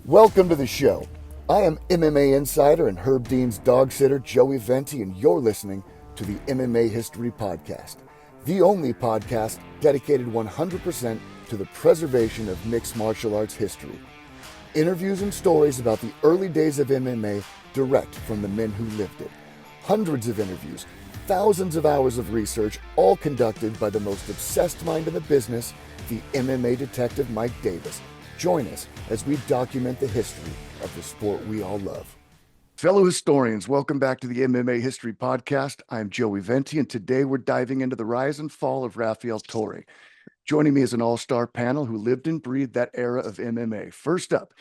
Welcome to the show. I am MMA insider and Herb Dean's dog sitter, Joey Venti, and you're listening to the MMA History Podcast, the only podcast dedicated 100% to the preservation of mixed martial arts history. Interviews and stories about the early days of MMA direct from the men who lived it. Hundreds of interviews, thousands of hours of research, all conducted by the most obsessed mind in the business, the MMA Detective Mike Davis. Join us as we document the history of the sport we all love. Fellow historians, welcome back to the MMA History Podcast. I'm Joey Venti, and today we're diving into the rise and fall of Rafiel Torre. Joining me is an all-star panel who lived and breathed that era of MMA. First up,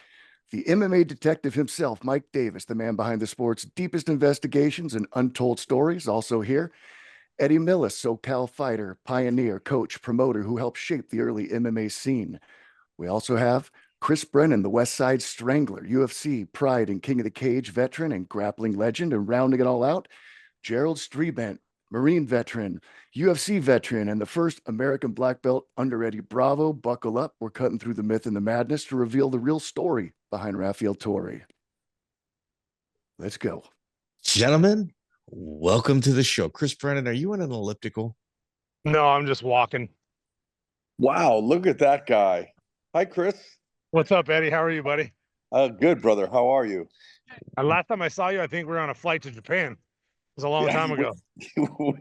the MMA detective himself, Mike Davis, the man behind the sport's deepest investigations and untold stories. Also here, Eddy Millis, SoCal fighter, pioneer, coach, promoter who helped shape the early MMA scene. We also have Chris Brennan, the West Side Strangler, UFC, Pride, and King of the Cage veteran and grappling legend. And rounding it all out, Gerald Strebendt, Marine veteran, UFC veteran, and the first American black belt under Eddie Bravo. Buckle up. We're cutting through the myth and the madness to reveal the real story behind Rafiel Torre. Let's go. Gentlemen, welcome to the show. Chris Brennan, are you on an elliptical? No, I'm just walking. Wow, look at that guy. Hi, Chris. What's up, Eddie? How are you, buddy? Good, brother. How are you? Last time I saw you, I think we were on a flight to Japan. It was a long time ago.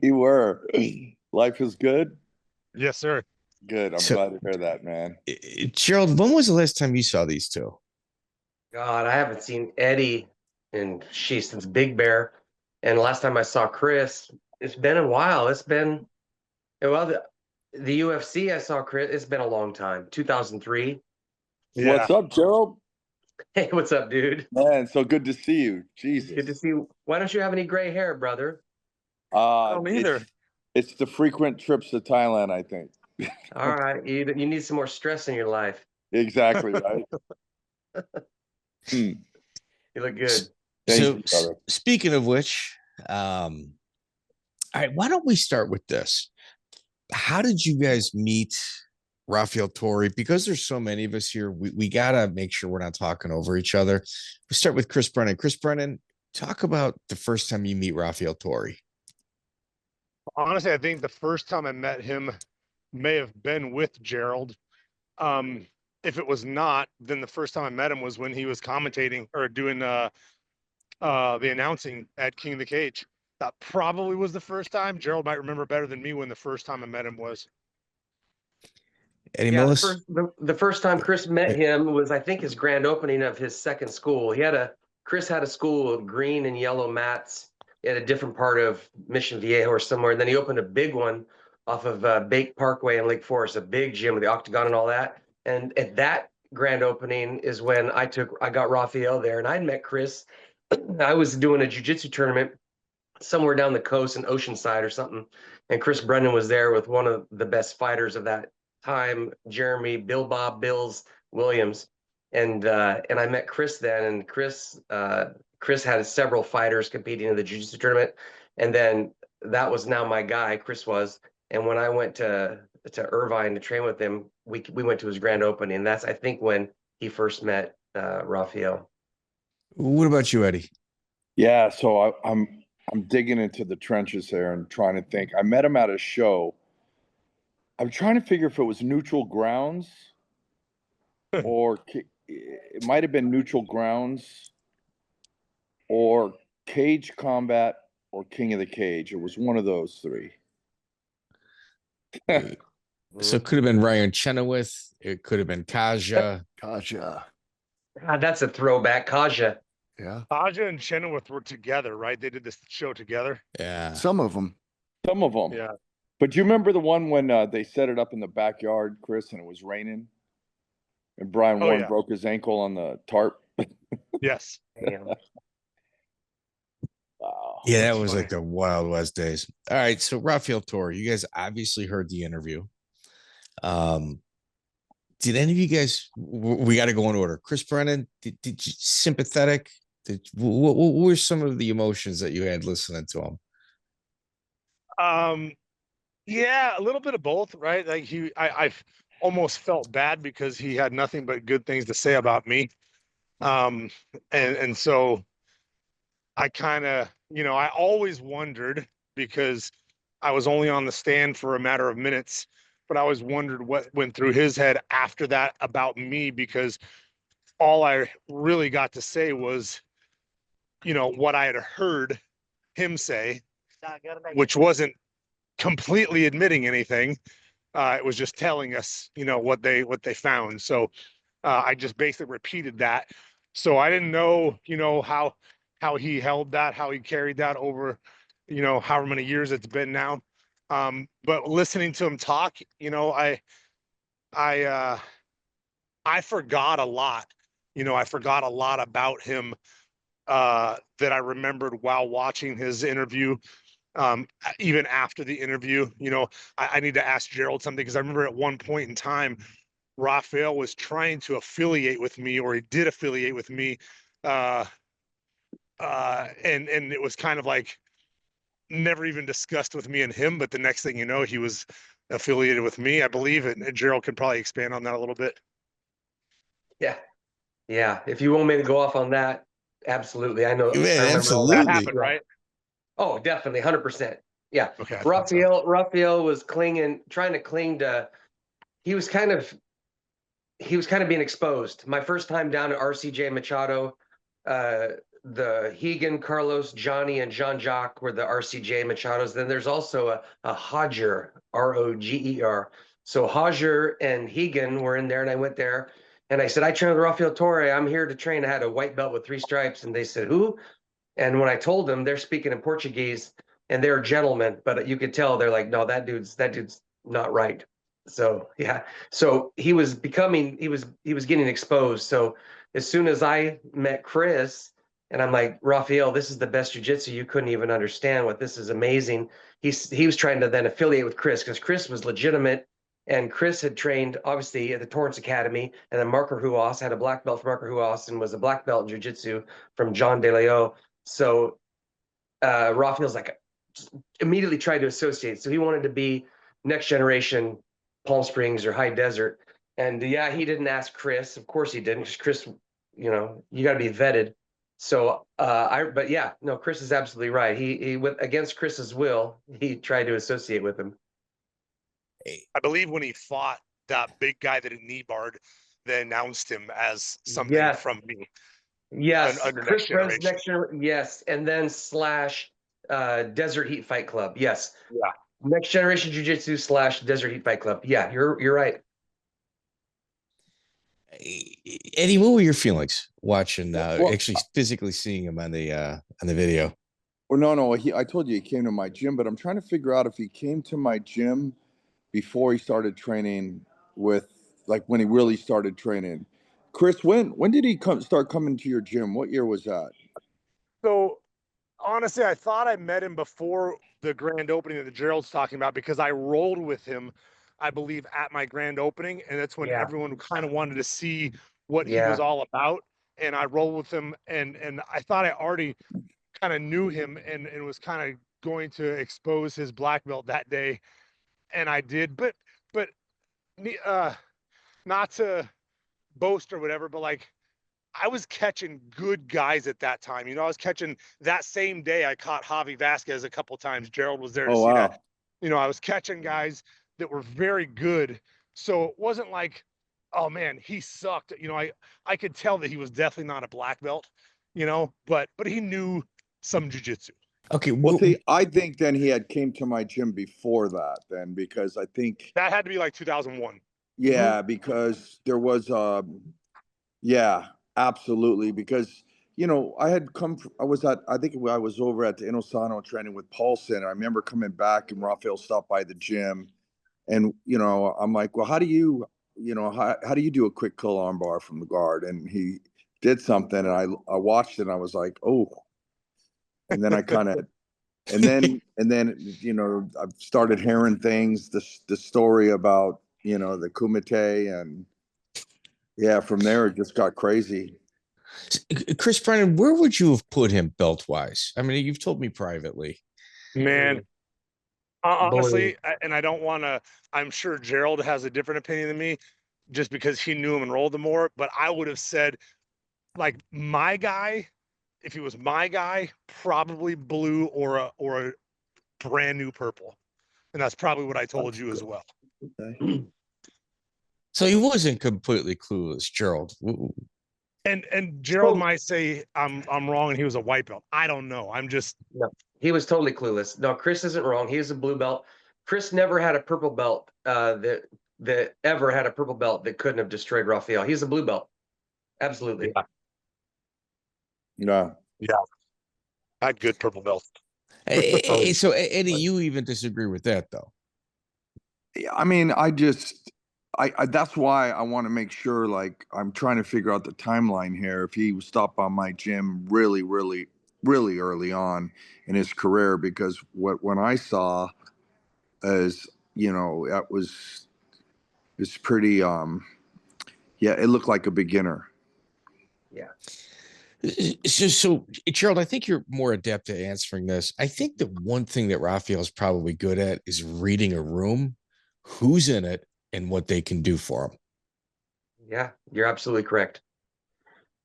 We were. Life is good? Yes, sir. Good. I'm glad to hear that, man. Gerald, when was the last time you saw these two? God, I haven't seen Eddie since Big Bear. And the last time I saw Chris, it's been a while. It's been, well, the UFC, I saw Chris, it's been a long time. 2003. Yeah. What's up, Gerald? Hey, what's up, dude? Man, so good to see you. Jesus. Good to see you. Why don't you have any gray hair, brother? I don't either. It's the frequent trips to Thailand, I think. All right. You need some more stress in your life. Exactly, right? You look good. Thank you, speaking of which, all right, why don't we start with this? How did you guys meet Rafiel Torre? Because there's so many of us here, we got to make sure we're not talking over each other. We'll start with Chris Brennan. Chris Brennan, talk about the first time you meet Rafiel Torre. Honestly, I think the first time I met him may have been with Gerald. If it was not, then the first time I met him was when he was commentating or doing the announcing at King of the Cage. That probably was the first time. Gerald might remember better than me when the first time I met him was. Eddie Millis? The first time Chris met him was, I think, his grand opening of his second school. Chris had a school of green and yellow mats at a different part of Mission Viejo or somewhere. And then he opened a big one off of Bake Parkway in Lake Forest, a big gym with the octagon and all that. And at that grand opening is when I got Rafiel there, and I'd met Chris. I was doing a jiu-jitsu tournament somewhere down the coast in Oceanside or something. And Chris Brennan was there with one of the best fighters of that time, Jeremy Bob Bills Williams. And I met Chris then, and Chris had several fighters competing in the jiu-jitsu tournament. And then that was now my guy, Chris was. And when I went to Irvine to train with him, we went to his grand opening. And that's, I think, when he first met Rafiel. What about you, Eddie? Yeah, so I'm digging into the trenches here and trying to think. I met him at a show. I'm trying to figure if it was Neutral Grounds or it might have been Neutral Grounds or Cage Combat or King of the Cage. It was one of those three. So it could have been Ryan Chenoweth. It could have been Kaja. Gotcha. God, that's a throwback. Kaja. Yeah. Kaja and Chenoweth were together, right? They did this show together. Yeah. Some of them. Yeah. But do you remember the one when they set it up in the backyard, Chris, and it was raining? And Brian Warren broke his ankle on the tarp? Yes. Wow. Yeah, that was like the Wild West days. All right, so Rafiel Torre, you guys obviously heard the interview. Did any of you guys? We got to go in order. Chris Brennan, did you sympathetic? What were some of the emotions that you had listening to him? Yeah, a little bit of both, right? Like I almost felt bad because he had nothing but good things to say about me. And so I kind of, I always wondered, because I was only on the stand for a matter of minutes, but I always wondered what went through his head after that about me, because all I really got to say was, what I had heard him say, which wasn't completely admitting anything. It was just telling us, what they found. So I just basically repeated that. So I didn't know, how he held that, how he carried that over, however many years it's been now. But listening to him talk, I I forgot a lot. I forgot a lot about him that I remembered while watching his interview. Even after the interview, I need to ask Gerald something, because I remember at one point in time, Rafiel was trying to affiliate with me, or he did affiliate with me. And it was kind of like never even discussed with me and him. But the next thing you know, he was affiliated with me, I believe. And Gerald can probably expand on that a little bit. Yeah. Yeah. If you want me to go off on that, absolutely. I know. Man, I remember all That absolutely. happened, right? Oh, definitely. 100%. Yeah. Okay. I thought so. Rafiel was trying to cling to, he was kind of being exposed. My first time down at RCJ Machado, the Hegan, Carlos, Johnny, and Jean-Jacques were the RCJ Machados. Then there's also a Hodger, Roger. So Hodger and Hegan were in there, and I went there, and I said, I train with Rafiel Torre. I'm here to train. I had a white belt with 3 stripes, and they said, who? And when I told them, they're speaking in Portuguese, and they're gentlemen, but you could tell they're like, no, that dude's not right. So yeah, so he was getting exposed. So as soon as I met Chris, and I'm like, Rafiel, this is the best jiu-jitsu. You couldn't even understand what this is amazing. He was trying to then affiliate with Chris, because Chris was legitimate, and Chris had trained obviously at the Torrance Academy, and then Marco Ruas had a black belt from Marco Ruas and was a black belt in jiu-jitsu from John De Leo. So Rafiel's like immediately tried to associate. So he wanted to be next generation Palm Springs or High Desert. And yeah, he didn't ask Chris. Of course he didn't, because Chris, you got to be vetted. So but yeah, no, Chris is absolutely right. He went against Chris's will. He tried to associate with him. I believe when he fought that big guy that had knee barred, they announced him as something from me. Yes, under Chris Brennan's Next Generation. yes, and then / Desert Heat Fight Club. Yes. Yeah. Next Generation Jiu-Jitsu / Desert Heat Fight Club. Yeah, you're right. Eddie, what were your feelings watching actually physically seeing him on the video? Well, no, I told you he came to my gym, but I'm trying to figure out if he came to my gym before he started training with, like, when he really started training. Chris, when did he start coming to your gym? What year was that? So honestly, I thought I met him before the grand opening that Gerald's talking about, because I rolled with him, I believe, at my grand opening. And that's when everyone kind of wanted to see what he was all about. And I rolled with him, and I thought I already kind of knew him, and was kind of going to expose his black belt that day. And I did, but not to boast or whatever, but like, I was catching good guys at that time. I was catching that same day. I caught Javi Vasquez a couple times. Gerald was there to see that. I was catching guys that were very good. So it wasn't like, oh man, he sucked. I could tell that he was definitely not a black belt, but he knew some jiu-jitsu. Okay. Well, see, I think then he had came to my gym before that then, because I think that had to be like 2001. Yeah, because there was yeah, absolutely. Because, I had I was over at the Inosano training with Paulson. And I remember coming back and Rafiel stopped by the gym. And, I'm like, well, how do you do a quick kill arm bar from the guard? And he did something, and I watched it, and I was like, oh. And then I kind of, and then I've started hearing things, the story about, the Kumite, and yeah, from there it just got crazy. Chris Brennan, where would you have put him belt wise? I mean, you've told me privately. Man, honestly, and I don't want to, I'm sure Gerald has a different opinion than me, just because he knew him and rolled him more, but I would have said like my guy, if he was my guy, probably blue or a brand new purple. And that's probably what I told you as well. So he wasn't completely clueless, Gerald. And Gerald might say I'm wrong and he was a white belt. I don't know. I'm just No, he was totally clueless. No, Chris isn't wrong. He is a blue belt. Chris never had a purple belt that ever had a purple belt that couldn't have destroyed Rafael. He's a blue belt. Absolutely. Yeah. I had good purple belts. So Eddie, you even disagree with that, though? Yeah, I mean, I that's why I want to make sure, like, I'm trying to figure out the timeline here. If he stopped by my gym really, really, really early on in his career, because when I saw as, you know, it's pretty, yeah, it looked like a beginner. Yeah. So Gerald, I think you're more adept at answering this. I think the one thing that Rafael is probably good at is reading a room, who's in it, and what they can do for him. Yeah, you're absolutely correct.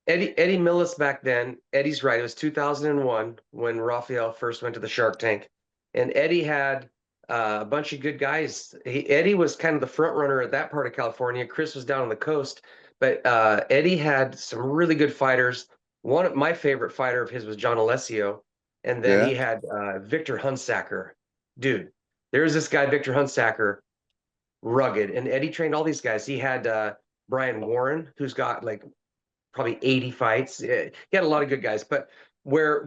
Eddy Millis back then, Eddie's right. It was 2001 when Rafael first went to the Shark Tank. And Eddie had a bunch of good guys. Eddie was kind of the front runner at that part of California. Chris was down on the coast. But Eddie had some really good fighters. One of my favorite fighter of his was John Alessio. And then he had Victor Hunsacker. Dude, there's this guy, Victor Hunsacker, rugged. And Eddie trained all these guys. He had Brian Warren, who's got like probably 80 fights. He had a lot of good guys. But where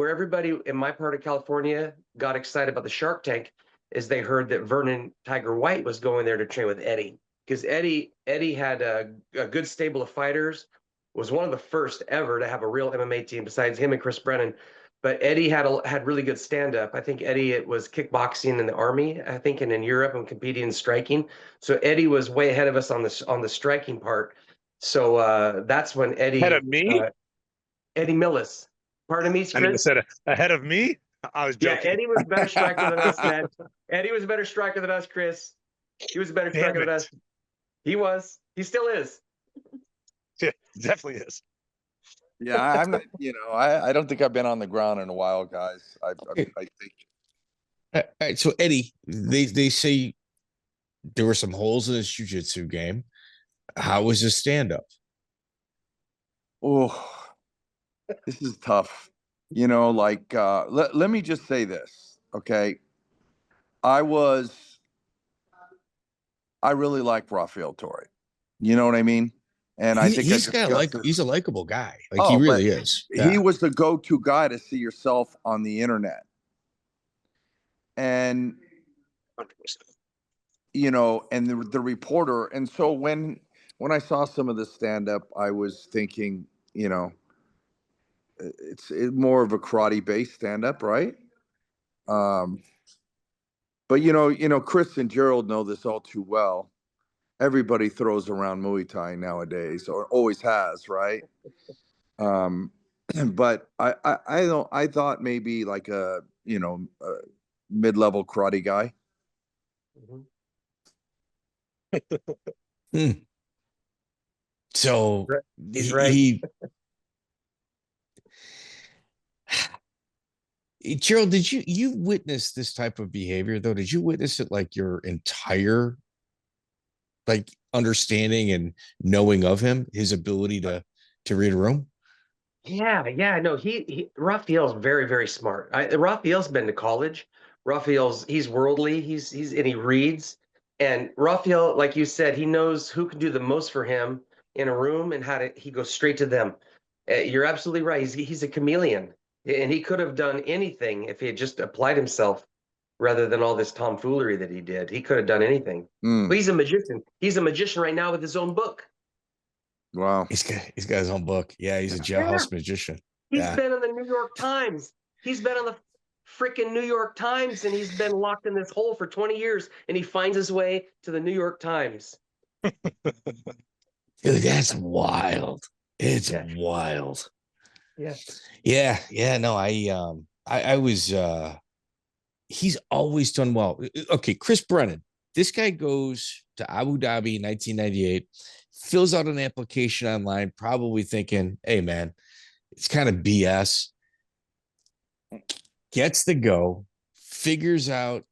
everybody in my part of California got excited about the Shark Tank is they heard that Vernon Tiger White was going there to train with Eddie. Because Eddie had a good stable of fighters, was one of the first ever to have a real MMA team besides him and Chris Brennan. But Eddie had really good stand-up. I think Eddie was kickboxing in the Army, I think, and in Europe and competing in striking. So Eddie was way ahead of us on the striking part. So that's when Eddie Ahead of me? Eddie Millis. Pardon me, I think I Chris? said ahead of me. I was joking. Yeah, Eddie was a better striker than us, man. Eddie was a better striker than us, Chris. He was a better striker than us. He was. He still is. Yeah, definitely is. Yeah, I'm not, you know, I don't think I've been on the ground in a while, guys. I think. All right, so Eddie, they say there were some holes in his jiu-jitsu game. How was his stand-up? Oh, this is tough. You know, like, let me just say this, okay? I really like Rafiel Torre. You know what I mean? And I think he's a likable guy. Like, he really is. He was the go-to guy to see yourself on the internet. And 100%. You know, and the reporter. And so when I saw some of the stand-up, I was thinking, you know, it's more of a karate-based stand-up, right? But you know, Chris and Gerald know this all too well. Everybody throws around Muay Thai nowadays, or always has, right? But I thought maybe like a mid-level karate guy. So he's right. Gerald, did you witness this type of behavior though? Did you witness it like your entire like understanding and knowing of him, his ability to read a room? Yeah. No, Rafael's very, very smart. Rafael's been to college. He's worldly. He's and he reads. And Rafael, like you said, he knows who can do the most for him in a room and he goes straight to them. You're absolutely right. He's a chameleon, and he could have done anything if he had just applied himself rather than all this tomfoolery that he did. He could have done anything. But he's a magician. He's a magician right now with his own book. Wow. He's got his own book. Yeah, he's a jailhouse magician. He's been on the New York Times. He's been on the freaking New York Times, and he's been locked in this hole for 20 years, and he finds his way to the New York Times. Dude, that's wild. It's wild. Yeah. No, I was he's always done well. Okay, Chris Brennan. This guy goes to Abu Dhabi in 1998, fills out an application online, probably thinking, hey, man, it's kind of BS. Gets the go, figures out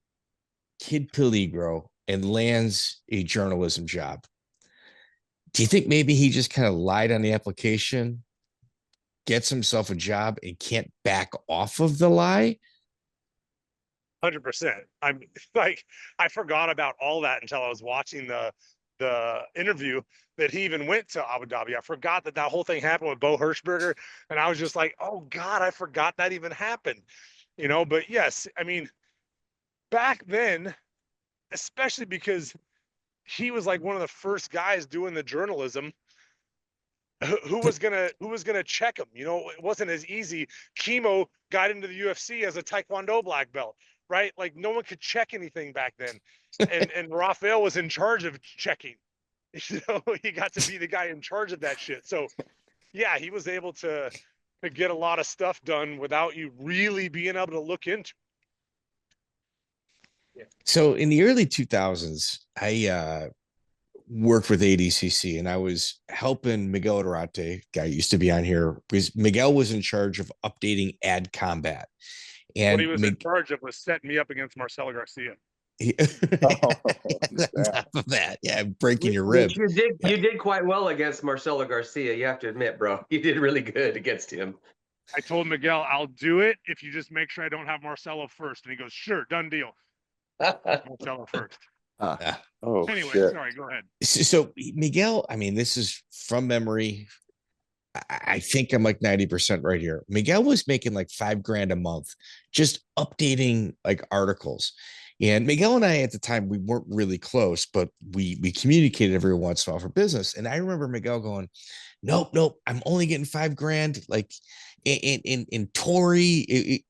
Kid Peligro, and lands a journalism job. Do you think maybe he just kind of lied on the application, gets himself a job, and can't back off of the lie? 100%. I'm like, I forgot about all that until I was watching the interview that he even went to Abu Dhabi. I forgot that whole thing happened with Bo Hirschberger, and I was just like, oh God, I forgot that even happened. But yes, I mean, back then, especially because he was like one of the first guys doing the journalism. Who was gonna check him? It wasn't as easy. Chemo got into the UFC as a Taekwondo black belt, right? Like no one could check anything back then, and Rafael was in charge of checking. He got to be the guy in charge of that shit. So, yeah, he was able to get a lot of stuff done without you really being able to look into. Yeah. So in the early 2000s, I worked with ADCC, and I was helping Miguel Durante, guy used to be on here, because Miguel was in charge of updating Ad Combat. And what he was in charge of was setting me up against Marcelo Garcia. On top of that, breaking your rib. You did quite well against Marcelo Garcia. You have to admit, bro, you did really good against him. I told Miguel, I'll do it if you just make sure I don't have Marcelo first. And he goes, sure, done deal. Marcelo first. Anyway, shit. Sorry, go ahead. So Miguel, I mean, this is from memory. I think I'm like 90% right here. Miguel was making like $5,000 a month just updating like articles. And Miguel and I at the time, we weren't really close, but we communicated every once in a while for business. And I remember Miguel going, nope, I'm only getting $5,000. Like in Torre, the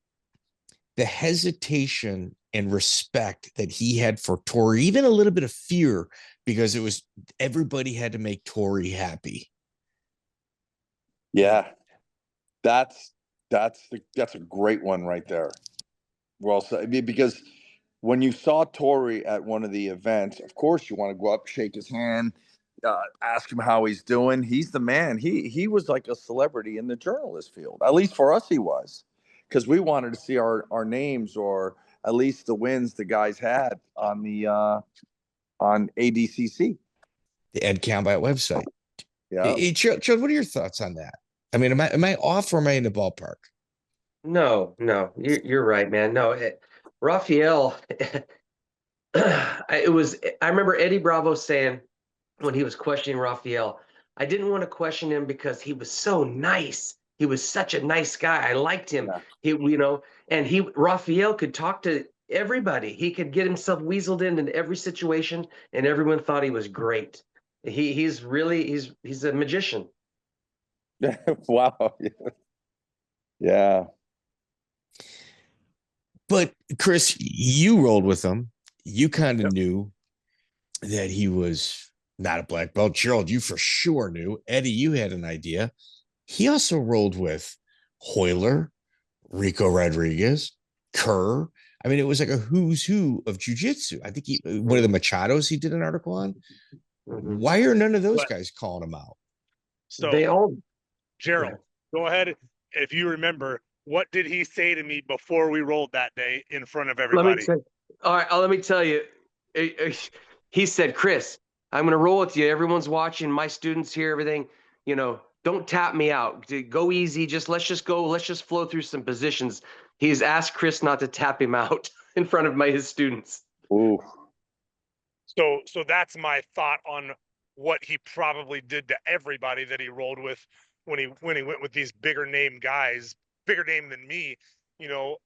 hesitation and respect that he had for Torre, even a little bit of fear, because it was everybody had to make Torre happy. Yeah, that's a great one right there. Well, so, because when you saw Torre at one of the events, of course you want to go up, shake his hand, ask him how he's doing. He's the man. He was like a celebrity in the journalist field. At least for us, he was, because we wanted to see our names, or at least the wins the guys had on the on ADCC, the Ed Combat website. Yeah. Chud, what are your thoughts on that? I mean, am I off, or am I in the ballpark? No, you're right, man. No, Rafiel, I remember Eddie Bravo saying when he was questioning Rafiel, I didn't want to question him because he was so nice. He was such a nice guy. I liked him. Yeah. Rafiel could talk to everybody. He could get himself weaseled in every situation, and everyone thought he was great. He's a magician. Wow. Yeah. But Chris, you rolled with him. You kind of knew that he was not a black belt. Gerald, you for sure knew. Eddie, you had an idea. He also rolled with Hoyler, Rico Rodriguez, Kerr. I mean, it was like a who's who of jiu-jitsu. I think one of the Machados he did an article on. Mm-hmm. Why are none of those guys calling him out? So they all, Gerald, go ahead. If you remember, what did he say to me before we rolled that day in front of everybody? Let me tell you. He said, Chris, I'm going to roll with you. Everyone's watching, my students here, everything, don't tap me out. Go easy. Let's just go. Let's just flow through some positions. He's asked Chris not to tap him out in front of his students. Ooh. So that's my thought on what he probably did to everybody that he rolled with when he went with these bigger name guys, bigger name than me, so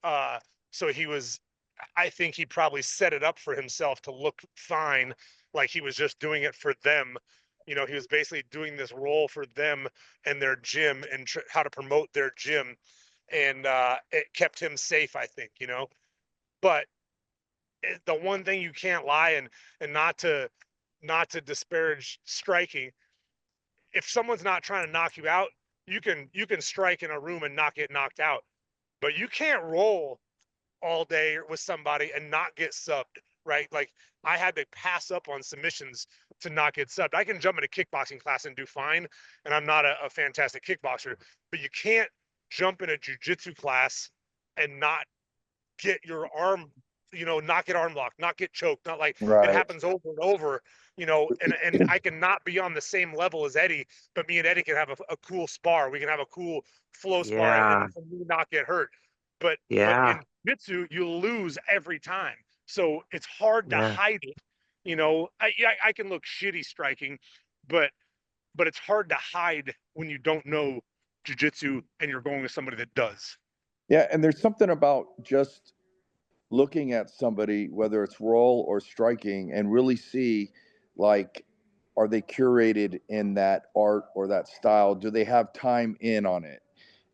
I think he probably set it up for himself to look fine, like he was just doing it for them. He was basically doing this role for them and their gym and how to promote their gym. And it kept him safe, I think, but the one thing you can't lie and not to disparage striking. If someone's not trying to knock you out, you can strike in a room and not get knocked out, but you can't roll all day with somebody and not get subbed, right? Like I had to pass up on submissions to not get subbed. I can jump in a kickboxing class and do fine, and I'm not a fantastic kickboxer, but you can't jump in a jiu-jitsu class and not get your arm, not get arm locked, not get choked, not like it Right. happens over and over, and I can not be on the same level as Eddie, but me and Eddie can have a cool spar. We can have a cool flow spar and not get hurt. But in jiu-jitsu, you lose every time. So it's hard to hide it. I can look shitty striking, but it's hard to hide when you don't know jiu-jitsu and you're going with somebody that does. Yeah, and there's something about just looking at somebody, whether it's roll or striking, and really see, like, are they curated in that art or that style? Do they have time in on it?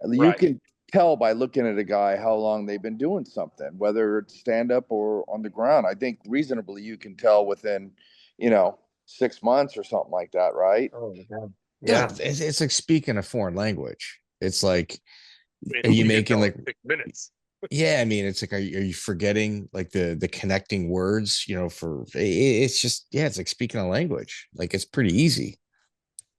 You can tell by looking at a guy how long they've been doing something, whether it's stand up or on the ground. I think reasonably you can tell within, 6 months or something like that, right? Oh my God. Yeah, it's like speaking a foreign language. It's like, I mean, are you making like 6 minutes? Yeah, I mean, it's like, are you forgetting like the connecting words? It's just, it's like speaking a language. Like, it's pretty easy.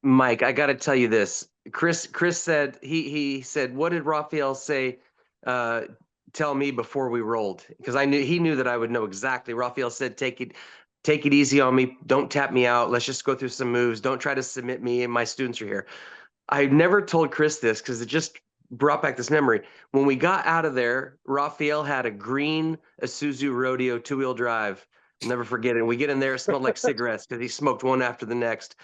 Mike, I got to tell you this. Chris said, he said, what did Rafiel say? Tell me before we rolled, because he knew that I would know exactly. Rafiel said, take it easy on me. Don't tap me out. Let's just go through some moves. Don't try to submit me, and my students are here. I never told Chris this because it just brought back this memory. When we got out of there, Rafiel had a green Isuzu Rodeo 2-wheel drive. I'll never forget it. And we get in there, it smelled like cigarettes because he smoked one after the next.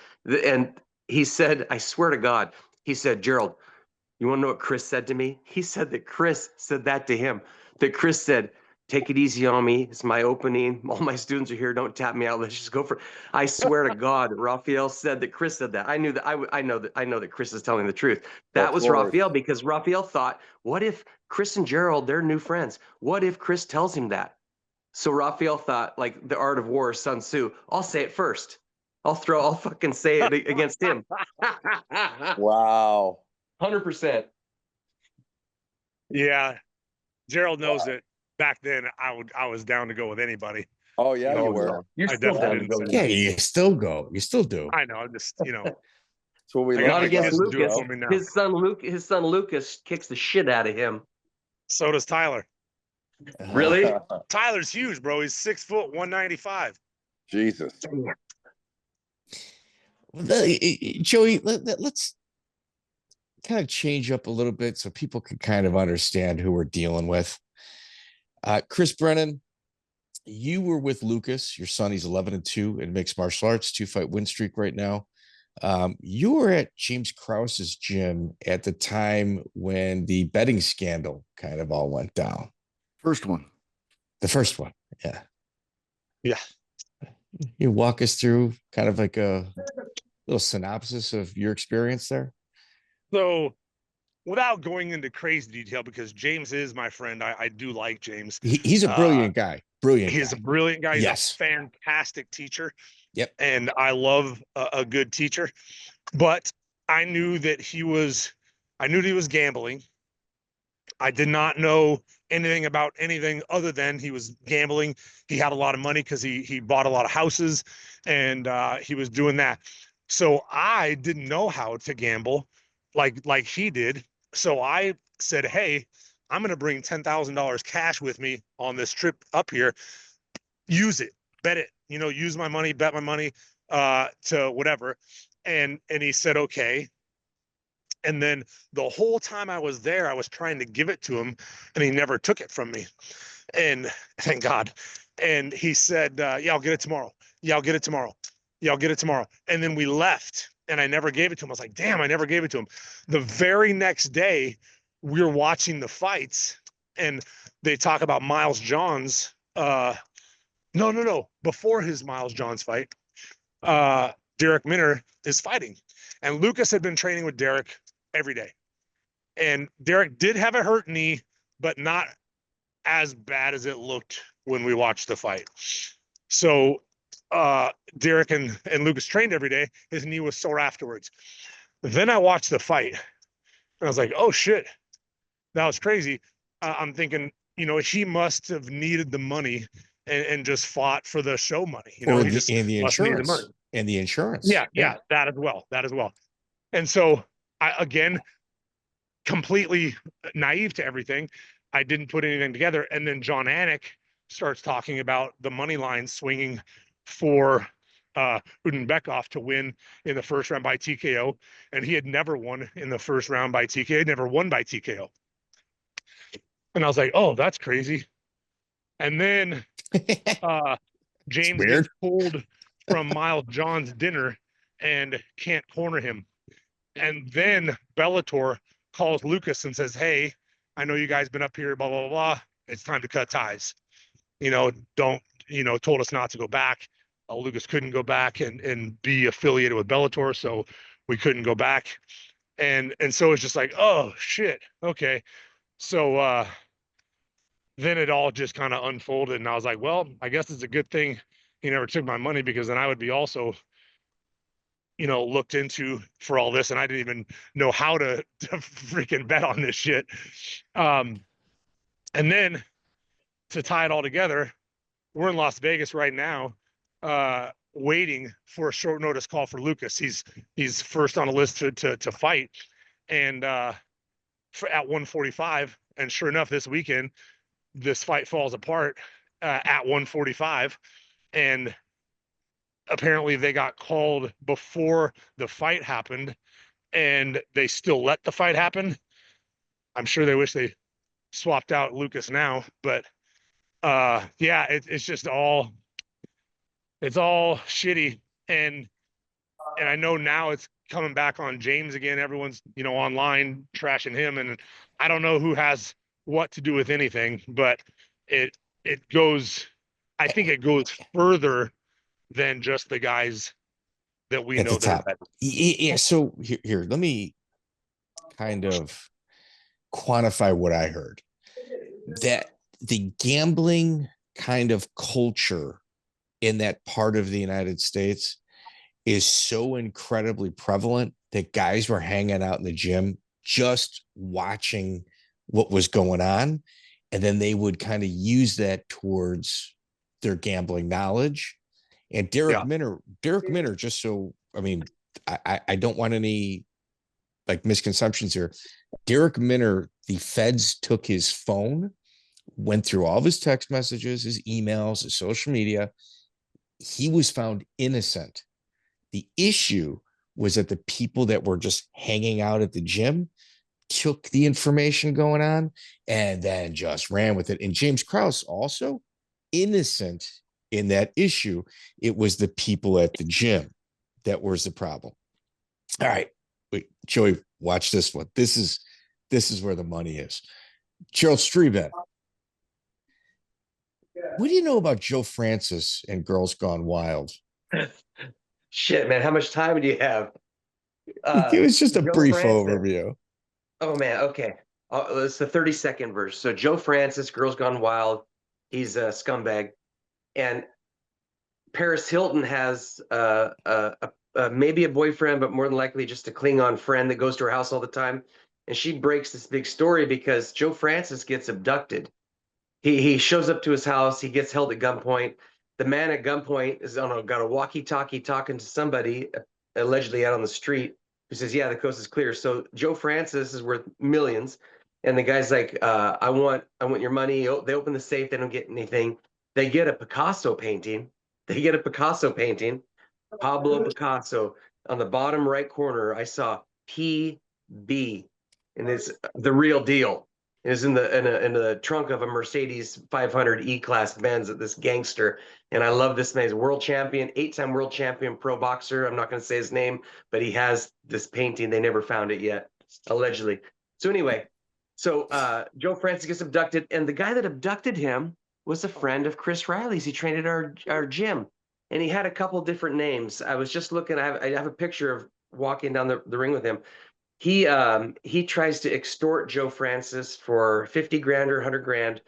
And he said, I swear to God, he said, Gerald, you want to know what Chris said to me? He said that Chris said that to him. That Chris said, take it easy on me. It's my opening. All my students are here. Don't tap me out. Let's just go for it. I swear to God, Rafiel said that Chris said that. I knew that. I know that Chris is telling the truth. That was Rafiel, because Rafiel thought, what if Chris and Gerald, they're new friends? What if Chris tells him that? So Rafiel thought, like the art of war, Sun Tzu, I'll say it first. I'll fucking say it against him. Wow. 100%. Yeah. Gerald knows that back then I was down to go with anybody. Oh yeah, you were. You're I still down definitely to go. didn't Yeah, you still go. You still do. I know. I'm just, That's what we I love got Not my against kids to do it Lucas. for me now. His son Lucas kicks the shit out of him. So does Tyler. Really? Tyler's huge, bro. He's 6 foot, 195. Jesus. Joey, let's kind of change up a little bit so people can kind of understand who we're dealing with. Chris Brennan, you were with Lucas, your son. He's 11-2 in mixed martial arts, 2-fight win streak right now. You were at James Krause's gym at the time when the betting scandal kind of all went down. First one. The first one. Yeah. Yeah. You walk us through kind of like a little synopsis of your experience there. So without going into crazy detail, because James is my friend, I do like James. He's a brilliant guy. He's a brilliant guy. He's Yes. a fantastic teacher. Yep. And I love a good teacher. But I knew that he was gambling. I did not know anything about anything other than he was gambling. He had a lot of money because he bought a lot of houses, and he was doing that. So I didn't know how to gamble like he did. So I said, hey, I'm going to bring $10,000 cash with me on this trip up here. Use it, bet it, use my money, bet my money to whatever. And he said, okay. And then the whole time I was there, I was trying to give it to him, and he never took it from me. And thank God. And he said, yeah, I'll get it tomorrow. Yeah, I'll get it tomorrow. Yeah, I'll get it tomorrow. And then we left, and I never gave it to him. I was like, damn, I never gave it to him. The very next day, we were watching the fights, and they talk about Miles Johns. No. Before his Miles Johns fight, Derek Minner is fighting. And Lucas had been training with Derek every day. And Derek did have a hurt knee, but not as bad as it looked when we watched the fight. So Derek and Lucas trained every day. His knee was sore afterwards. Then I watched the fight, and I was like, oh shit, that was crazy. I'm thinking, he must have needed the money and just fought for the show money. You Or know, and the must need the money. insurance. And the insurance. Yeah, that as well. That as well. And so I, again, completely naive to everything. I didn't put anything together. And then John Anik starts talking about the money line swinging for Udenbekoff to win in the first round by TKO. And he had never won in the first round by TKO, never won by TKO. And I was like, oh, that's crazy. And then James gets pulled from Miles John's dinner and can't corner him. And then Bellator calls Lucas and says, hey, I know you guys been up here, blah, blah, blah. It's time to cut ties. You know, told us not to go back. Lucas couldn't go back and be affiliated with Bellator, so we couldn't go back. And so it's just like, oh, shit. Okay. So then it all just kind of unfolded. And I was like, well, I guess it's a good thing he never took my money, because then I would be also, looked into for all this, and I didn't even know how to freaking bet on this shit. And then to tie it all together, we're in Las Vegas right now, waiting for a short notice call for Lucas. He's first on the list to fight, and at 145. And sure enough, this weekend, this fight falls apart at 145, and apparently they got called before the fight happened, and they still let the fight happen. I'm sure they wish they swapped out Lucas now, but yeah, it's just all shitty. And I know now it's coming back on James again. Everyone's, online trashing him, and I don't know who has what to do with anything, but I think it goes further than just the guys that we know that. Yeah. So here, let me kind of quantify what I heard. That the gambling kind of culture in that part of the United States is so incredibly prevalent that guys were hanging out in the gym just watching what was going on, and then they would kind of use that towards their gambling knowledge. And Derek Minner, just so, I don't want any misconceptions here. Derek Minner, the feds took his phone, went through all of his text messages, his emails, his social media. He was found innocent. The issue was that the people that were just hanging out at the gym took the information going on and then just ran with it. And James Krause also innocent in that issue. It was the people at the gym that was the problem. All right, wait, Joey, watch this one. This is where the money is. Gerald Strebendt. What do you know about Joe Francis and Girls Gone Wild? Shit, man, how much time do you have? It was just a Joe brief Francis. overview. Oh man, okay. It's the 30-second verse. So Joe Francis, Girls Gone Wild, he's a scumbag, and Paris Hilton has maybe a boyfriend, but more than likely just a Klingon friend that goes to her house all the time. And she breaks this big story because Joe Francis gets abducted. He shows up to his house. He gets held at gunpoint. The man at gunpoint is got a walkie-talkie talking to somebody allegedly out on the street, who says, yeah, the coast is clear. So Joe Francis is worth millions. And the guy's like, I want your money. They open the safe. They don't get anything. They get a Picasso painting. Pablo Picasso. On the bottom right corner, I saw PB, and it's the real deal. It was in the trunk of a Mercedes 500 E-Class Benz of this gangster. And I love this man. He's a world champion, 8-time world champion pro boxer. I'm not going to say his name, but he has this painting. They never found it yet, allegedly. So anyway, Joe Francis gets abducted, and the guy that abducted him was a friend of Chris Riley's. He trained at our gym, and he had a couple different names. I was just looking. I have a picture of walking down the ring with him. He tries to extort Joe Francis for 50 grand or 100 grand.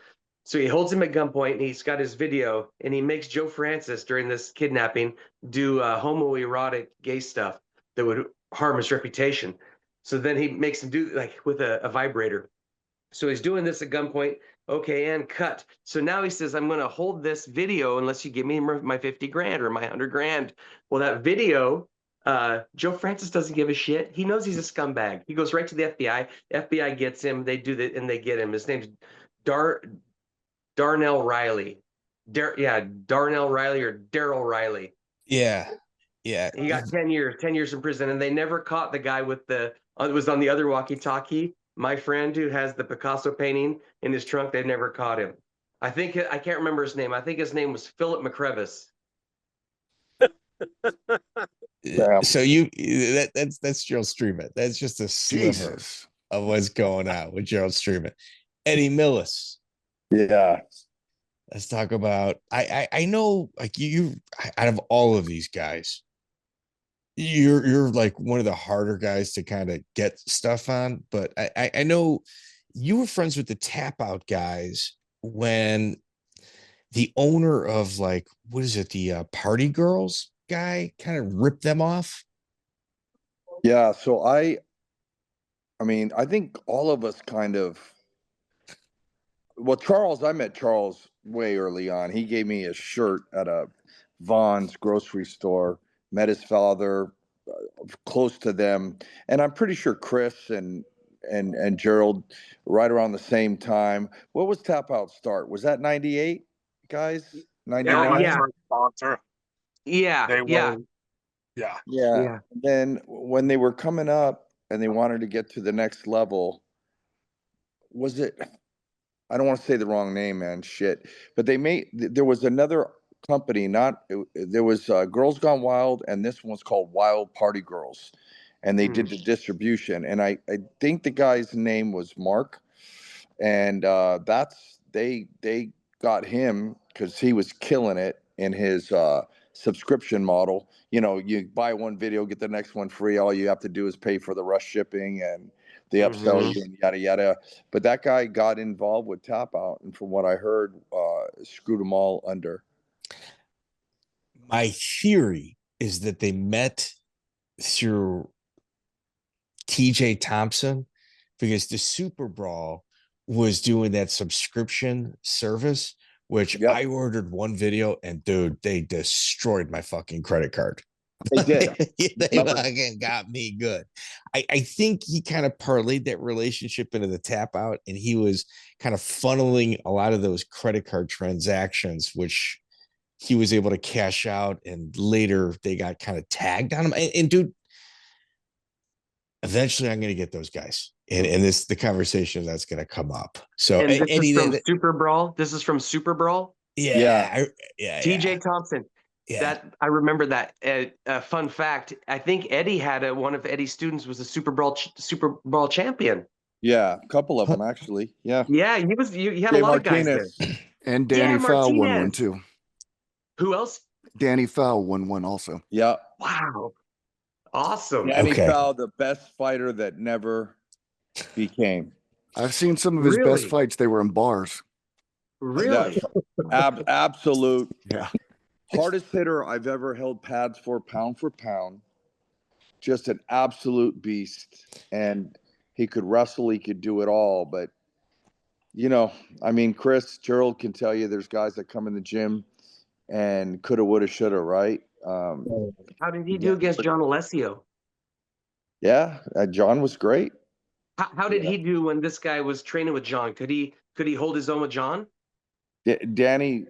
So he holds him at gunpoint, and he's got his video, and he makes Joe Francis during this kidnapping do homoerotic gay stuff that would harm his reputation. So then he makes him do with a vibrator. So he's doing this at gunpoint. Okay, and cut. So now he says, I'm going to hold this video unless you give me my 50 grand or my 100 grand. Well, that video, Joe Francis doesn't give a shit. He knows he's a scumbag. He goes right to the FBI. FBI gets him. They do that and they get him. His name's Darnell Riley. Darnell Riley or Daryl Riley. Yeah. Yeah. He got 10 years in prison, and they never caught the guy with it was on the other walkie-talkie. My friend who has the Picasso painting in his trunk, they've never caught him. I can't remember his name. I think his name was Philip McCrevis. Yeah. So that's Gerald Strebendt. That's just a sliver of what's going on with Gerald Strebendt. Eddie Millis. Yeah. Let's talk about. I know, like you out of all of these guys, you're like one of the harder guys to kind of get stuff on. But I know you were friends with the Tapout guys when the owner of, like, what is it, the Party Girls guy kind of ripped them off. Yeah. So I mean, I think all of us kind of. Well, I met Charles way early on. He gave me a shirt at a Vaughn's grocery store, met his father, close to them. And I'm pretty sure Chris and Gerald right around the same time. What was Tapout start? Was that 98, guys? 99? Yeah. Sponsor. Yeah. They were. Yeah. Yeah. Then when they were coming up and they wanted to get to the next level, was it... I don't want to say the wrong name, man. Shit. But there was another company, there was Girls Gone Wild, and this one was called Wild Party Girls. And they did the distribution. And I think the guy's name was Mark. And they got him because he was killing it in his subscription model. You know, you buy one video, get the next one free. All you have to do is pay for the rush shipping and the upsell, yada yada. But that guy got involved with Tapout, and from what I heard, screwed them all under. My theory is that they met through TJ Thompson, because the Super Brawl was doing that subscription service, which I ordered one video, and dude, they destroyed my fucking credit card. They did. They fucking got me good. I think he kind of parlayed that relationship into the Tapout, and he was kind of funneling a lot of those credit card transactions, which he was able to cash out, and later they got kind of tagged on him. And dude, eventually I'm going to get those guys. And the conversation that's going to come up. So and this is from Super Brawl. This is from Super Brawl. Yeah. TJ Thompson. Yeah. That I remember that. Fun fact: I think Eddie had one of Eddie's students was a Super Brawl champion. Yeah, a couple of them actually. Yeah. Yeah, he was. He had a lot of guys there. And Danny Fowl won one too. Who else? Danny Fowl won one also. Yeah. Wow. Awesome. Danny Fowl, the best fighter that never became. I've seen some of his best fights. They were in bars. Really? Absolute. Yeah. Hardest hitter I've ever held pads for pound. Just an absolute beast. And he could wrestle, he could do it all. But, you know, I mean, Gerald can tell you there's guys that come in the gym and coulda, woulda, shoulda, right? How did he do against John Alessio? Yeah, John was great. How did he do when this guy was training with John? Could he hold his own with John? Danny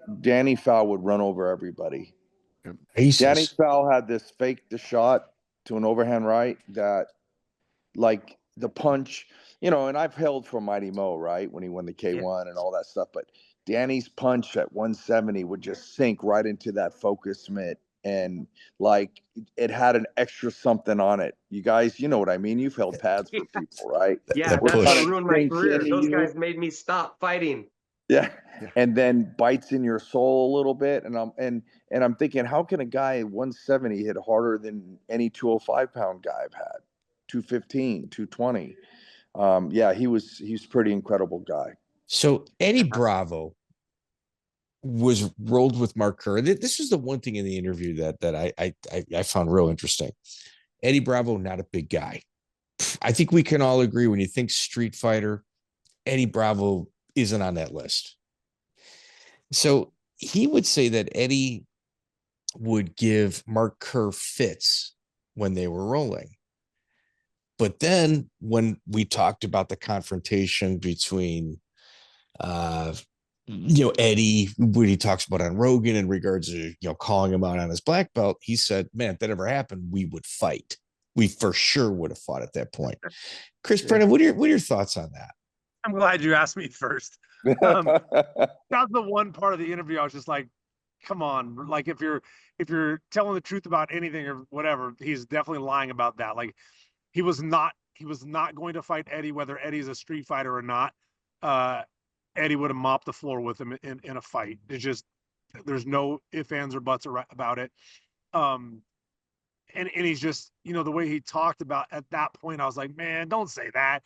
Fowl would run over everybody. Jesus. Danny Fowl had this fake the shot to an overhand right that, like, the punch, you know, and I've held for Mighty Mo, right, when he won the K1 and all that stuff, but Danny's punch at 170 would just sink right into that focus mitt, and like it had an extra something on it. You guys, you know what I mean? You've held pads for people, right? Yeah, that's what ruined my career. Those guys made me stop fighting. Yeah. And then bites in your soul a little bit. And I'm thinking, how can a guy 170 hit harder than any 205-pound guy I've had? 215, 220. Yeah, he's a pretty incredible guy. So Eddie Bravo was rolled with Mark Kerr. This was the one thing in the interview that I found real interesting. Eddie Bravo, not a big guy. I think we can all agree when you think Street Fighter, Eddie Bravo isn't on that list. So he would say that Eddie would give Mark Kerr fits when they were rolling. But then when we talked about the confrontation between, Eddie, what he talks about on Rogan in regards to, calling him out on his black belt, he said, man, if that ever happened, we would fight. We for sure would have fought at that point. Chris Brennan, what are your thoughts on that? I'm glad you asked me first. That's the one part of the interview I was just like, come on. Like if you're telling the truth about anything or whatever, he's definitely lying about that. Like he was not going to fight Eddie, whether Eddie's a street fighter or not. Eddie would have mopped the floor with him in a fight. It's just, there's no ifs, ands, or buts about it. And he's just, the way he talked about at that point, I was like, man, don't say that.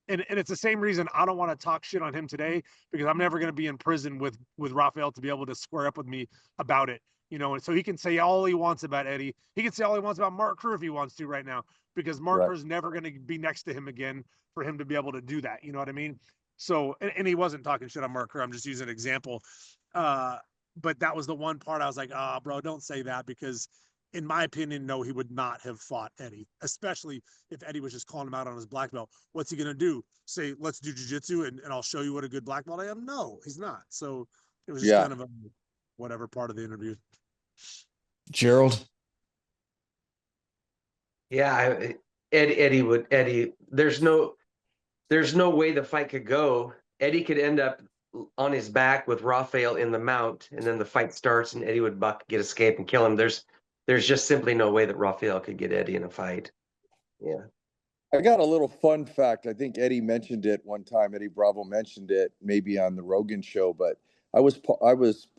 And it's the same reason I don't want to talk shit on him today, because I'm never going to be in prison with Rafiel to be able to square up with me about it. And so he can say all he wants about Eddie. He can say all he wants about Mark Kerr if he wants to right now, because Mark Kerr's never going to be next to him again for him to be able to do that. You know what I mean? So, and he wasn't talking shit on Mark Kerr. I'm just using an example. But that was the one part I was like, bro, don't say that, because in my opinion, no, he would not have fought Eddie, especially if Eddie was just calling him out on his black belt. What's he going to do? Say, let's do jiu-jitsu and I'll show you what a good black belt I am? No, he's not. So it was just kind of a whatever part of the interview. Gerald? Yeah, Eddie, there's no way the fight could go. Eddie could end up on his back with Rafiel in the mount, and then the fight starts and Eddie would buck, get escape, and kill him. There's just simply no way that Rafiel could get Eddie in a fight. Yeah. I got a little fun fact. I think Eddie mentioned it one time. Eddie Bravo mentioned it maybe on the Rogan show, but I was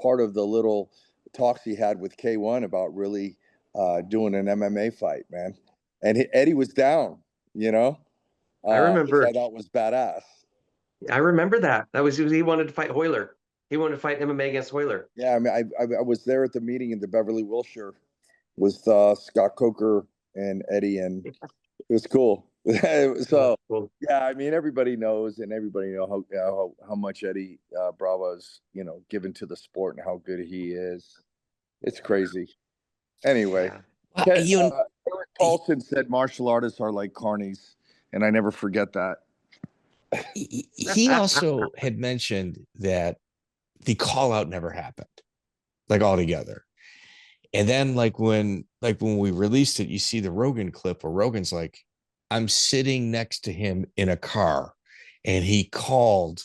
part of the little talks he had with K1 about really doing an MMA fight, man. And Eddie was down, I remember. which I thought was badass. I remember that. He wanted to fight Hoyler. He wanted to fight MMA against Hoyler. Yeah, I mean, I was there at the meeting in the Beverly Wilshire with Scott Coker and Eddie, and it was cool. So Cool. yeah, I mean, everybody knows, and everybody know how much Eddie Bravo's given to the sport and how good he is. It's crazy. Anyway, Eric Paulson said martial artists are like carnies, and I never forget that. He also had mentioned that the call out never happened, like altogether. And then like when we released it, you see the Rogan clip where Rogan's like, I'm sitting next to him in a car, and he called,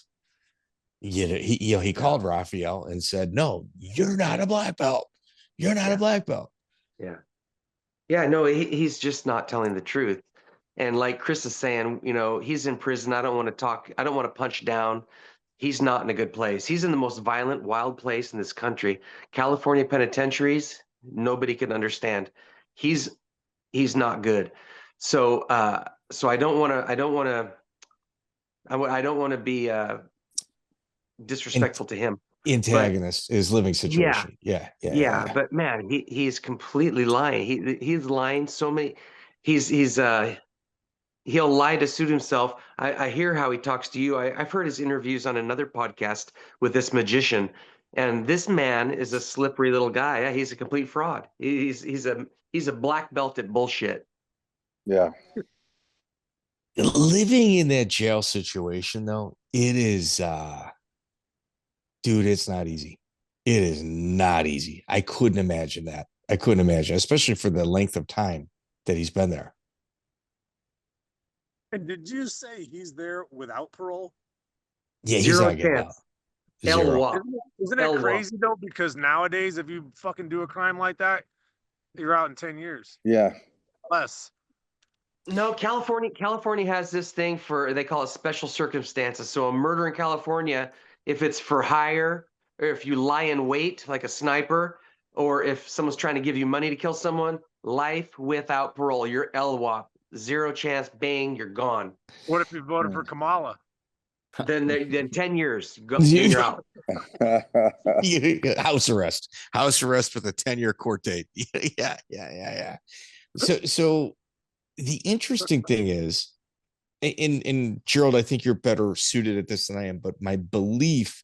he called Rafiel and said, no, you're not a black belt. You're not a black belt. Yeah. Yeah, no, he's just not telling the truth. And like Chris is saying, he's in prison. I don't want to talk. I don't want to punch down. He's not in a good place. He's in the most violent, wild place in this country. California penitentiaries, nobody can understand. He's not good. So I don't want to be disrespectful to him. Antagonist is living situation. Yeah. But man, he's completely lying. He's lying so many. He'll lie to suit himself. I hear how he talks to you. I've heard his interviews on another podcast with this magician, and this man is a slippery little guy. He's a complete fraud. He's a black belt at bullshit. Yeah. Living in that jail situation, though, it is, dude, it's not easy. It is not easy. I couldn't imagine that. Especially for the length of time that he's been there. And did you say he's there without parole? Yeah, Zero he's not getting out. Zero. Isn't it crazy though? Because nowadays, if you fucking do a crime like that, you're out in 10 years. Yeah. Less. No, California has this thing they call it special circumstances. So a murder in California, if it's for hire, or if you lie in wait like a sniper, or if someone's trying to give you money to kill someone, life without parole. You're LWAP. Zero chance, bang, you're gone. What if you voted for Kamala? Then 10 years, you're out. House arrest with a 10-year court date. Yeah. So the interesting thing is, in Gerald, I think you're better suited at this than I am, but my belief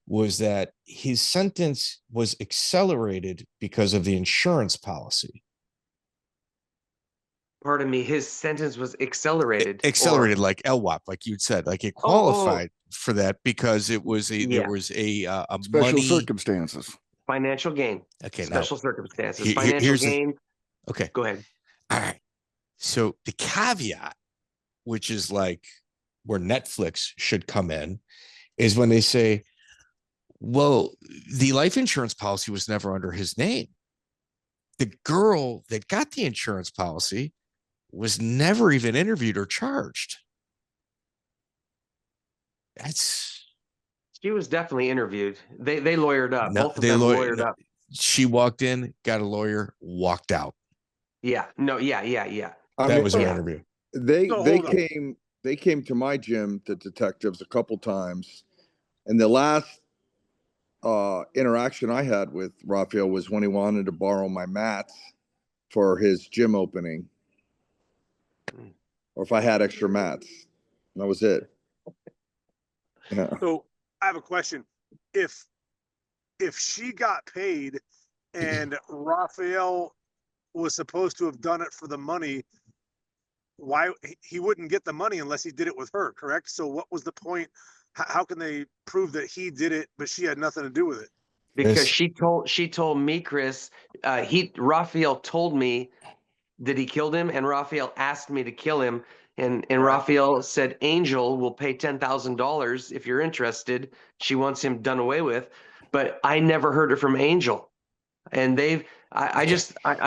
was that his sentence was accelerated because of the insurance policy. Pardon me, his sentence was accelerated. Accelerated, like LWAP, like you'd said, like it qualified for that because it was there was a Special money circumstances. Financial gain. Okay, Special circumstances. here- Financial here's the- gain. okay. Go ahead. All right. So the caveat, which is like where Netflix should come in, is when they say, well, the life insurance policy was never under his name. The girl that got the insurance policy was never even interviewed or charged. She was definitely interviewed. They lawyered up. No, Both of them lawyered up. She walked in, got a lawyer, walked out. Yeah. No. Yeah. I That mean, was an interview. They So, they hold on. came to my gym, the detectives, a couple times, and the last interaction I had with Rafiel was when he wanted to borrow my mats for his gym opening, or if I had extra mats. And that was it. Yeah. So I have a question. If she got paid and Rafael was supposed to have done it for the money, why he wouldn't get the money unless he did it with her, correct? So what was the point? How can they prove that he did it, but she had nothing to do with it? Because she told me, Chris, Rafael told me that he killed him, and Rafael asked me to kill him. And Rafael said, Angel will pay $10,000 if you're interested. She wants him done away with. But I never heard it from Angel. And I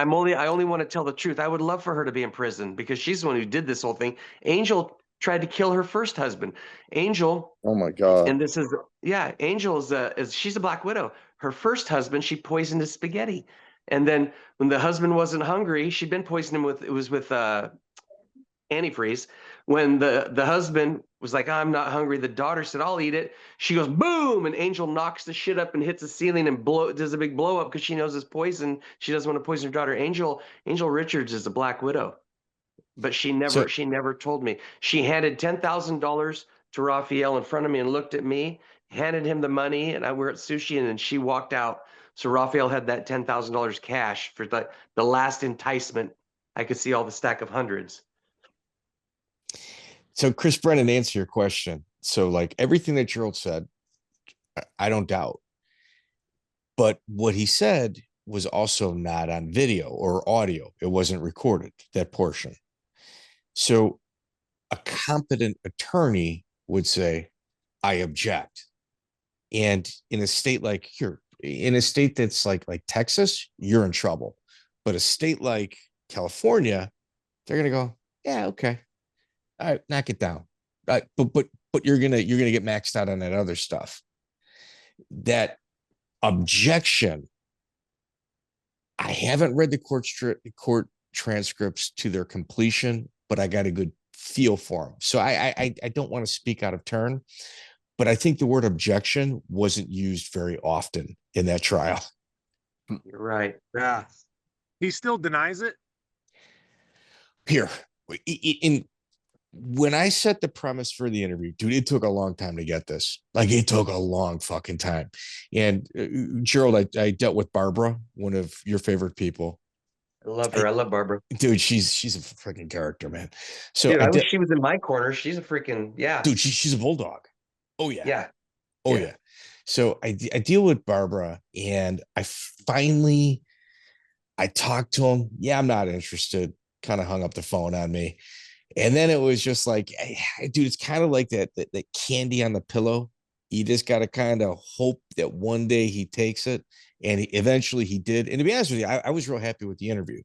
only want to tell the truth. I would love for her to be in prison because she's the one who did this whole thing. Angel tried to kill her first husband. Angel. Oh my God. And this is, Angel she's a Black Widow. Her first husband, she poisoned his spaghetti. And then when the husband wasn't hungry, she'd been poisoning with antifreeze. When the husband was like, I'm not hungry, the daughter said, I'll eat it. She goes, boom, and Angel knocks the shit up and hits the ceiling and does a big blow up because she knows it's poison. She doesn't want to poison her daughter. Angel Richards is a Black Widow, but she never told me. She handed $10,000 to Rafael in front of me and looked at me, handed him the money, and we're at sushi, and then she walked out. So Rafael had that $10,000 cash for the last enticement. I could see all the stack of hundreds. So Chris Brennan, answer your question. So like everything that Gerald said, I don't doubt. But what he said was also not on video or audio. It wasn't recorded, that portion. So a competent attorney would say, I object. And in a state like here, in a state that's like Texas, you're in trouble. But a state like California, they're going to go, yeah, okay. All right, knock it down. But you're gonna get maxed out on that other stuff. That objection, I haven't read the court transcripts to their completion, but I got a good feel for them. So I don't want to speak out of turn, but I think the word objection wasn't used very often in that trial. You're right. Yeah. He still denies it? Here, when I set the premise for the interview, dude, it took a long time to get this. Like it took a long fucking time. And Gerald, I dealt with Barbara, one of your favorite people. I love her. I love Barbara. Dude, she's a freaking character, man. So dude, I wish she was in my corner. She's a freaking, dude, she's a bulldog. Oh yeah. Yeah. Oh yeah. So I deal with Barbara, and I talked to him. Yeah, I'm not interested. Kind of hung up the phone on me. And then it was just like, hey, dude, it's kind of like that candy on the pillow. You just got to kind of hope that one day he takes it. And eventually he did. And to be honest with you, I was real happy with the interview.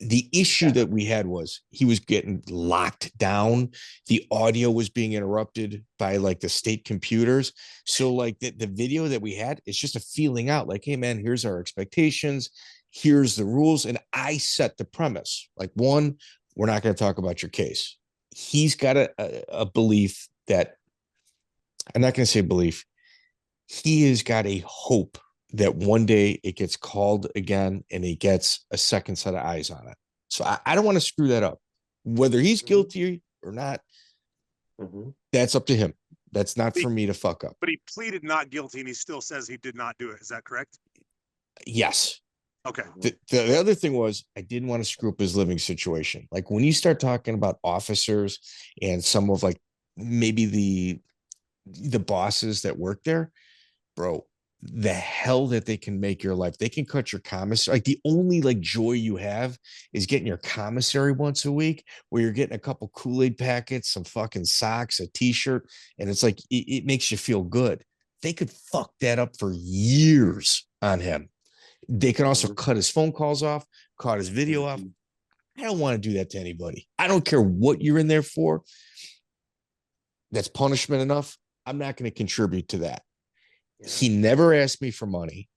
The issue that we had was he was getting locked down. The audio was being interrupted by like the state computers. So like the video that we had, it's just a feeling out like, hey man, here's our expectations. Here's the rules. And I set the premise. Like one, we're not going to talk about your case. He's got a belief that, I'm not going to say belief. He has got a hope that one day it gets called again and he gets a second set of eyes on it. So I don't want to screw that up. Whether he's guilty or not, That's up to him. That's not for me to fuck up. But he pleaded not guilty, and he still says he did not do it. Is that correct? Yes. Okay. The other thing was, I didn't want to screw up his living situation. Like when you start talking about officers and some of like maybe the bosses that work there, bro, the hell that they can make your life. They can cut your commissary. Like the only like joy you have is getting your commissary once a week, where you're getting a couple Kool-Aid packets, some fucking socks, a t-shirt, and it's like it makes you feel good. They could fuck that up for years on him. They can also cut his phone calls off, cut his video off. I don't want to do that to anybody. I don't care what you're in there for. That's punishment enough. I'm not going to contribute to that. Yeah. He never asked me for money.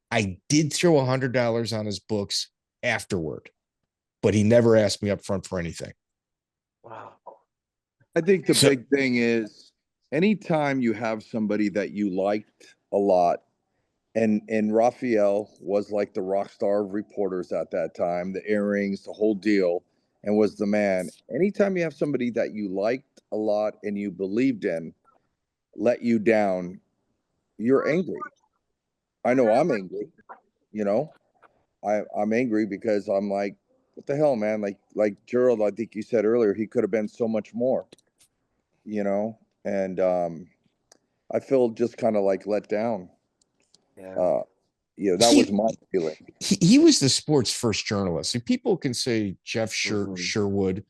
I did throw $100 on his books afterward, but he never asked me up front for anything. Wow. I think the big thing is anytime you have somebody that you liked a lot, and Rafiel was like the rock star of reporters at that time, the earrings, the whole deal, and was the man. Anytime you have somebody that you liked a lot and you believed in let you down, you're angry. I know I'm angry, you know. I'm angry because I'm like, what the hell, man? Like Gerald, I think you said earlier, he could have been so much more, you know, and I feel just kind of like let down. Yeah. That was my feeling. He was the sport's first journalist. And people can say Jeff Sherwood,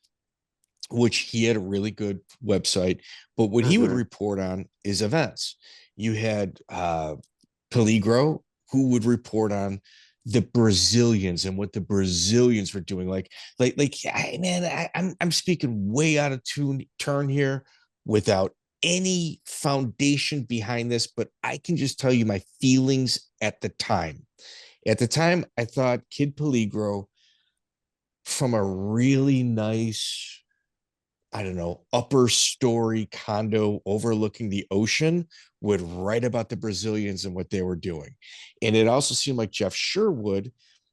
which he had a really good website, but what he would report on is events. You had Peligro, who would report on the Brazilians and what the Brazilians were doing. I'm speaking way out of turn here without any foundation behind this, but I can just tell you my feelings at the time. At the time, I thought Kid Peligro, from a really nice, I don't know, upper story condo overlooking the ocean, would write about the Brazilians and what they were doing. And it also seemed like Jeff Sherwood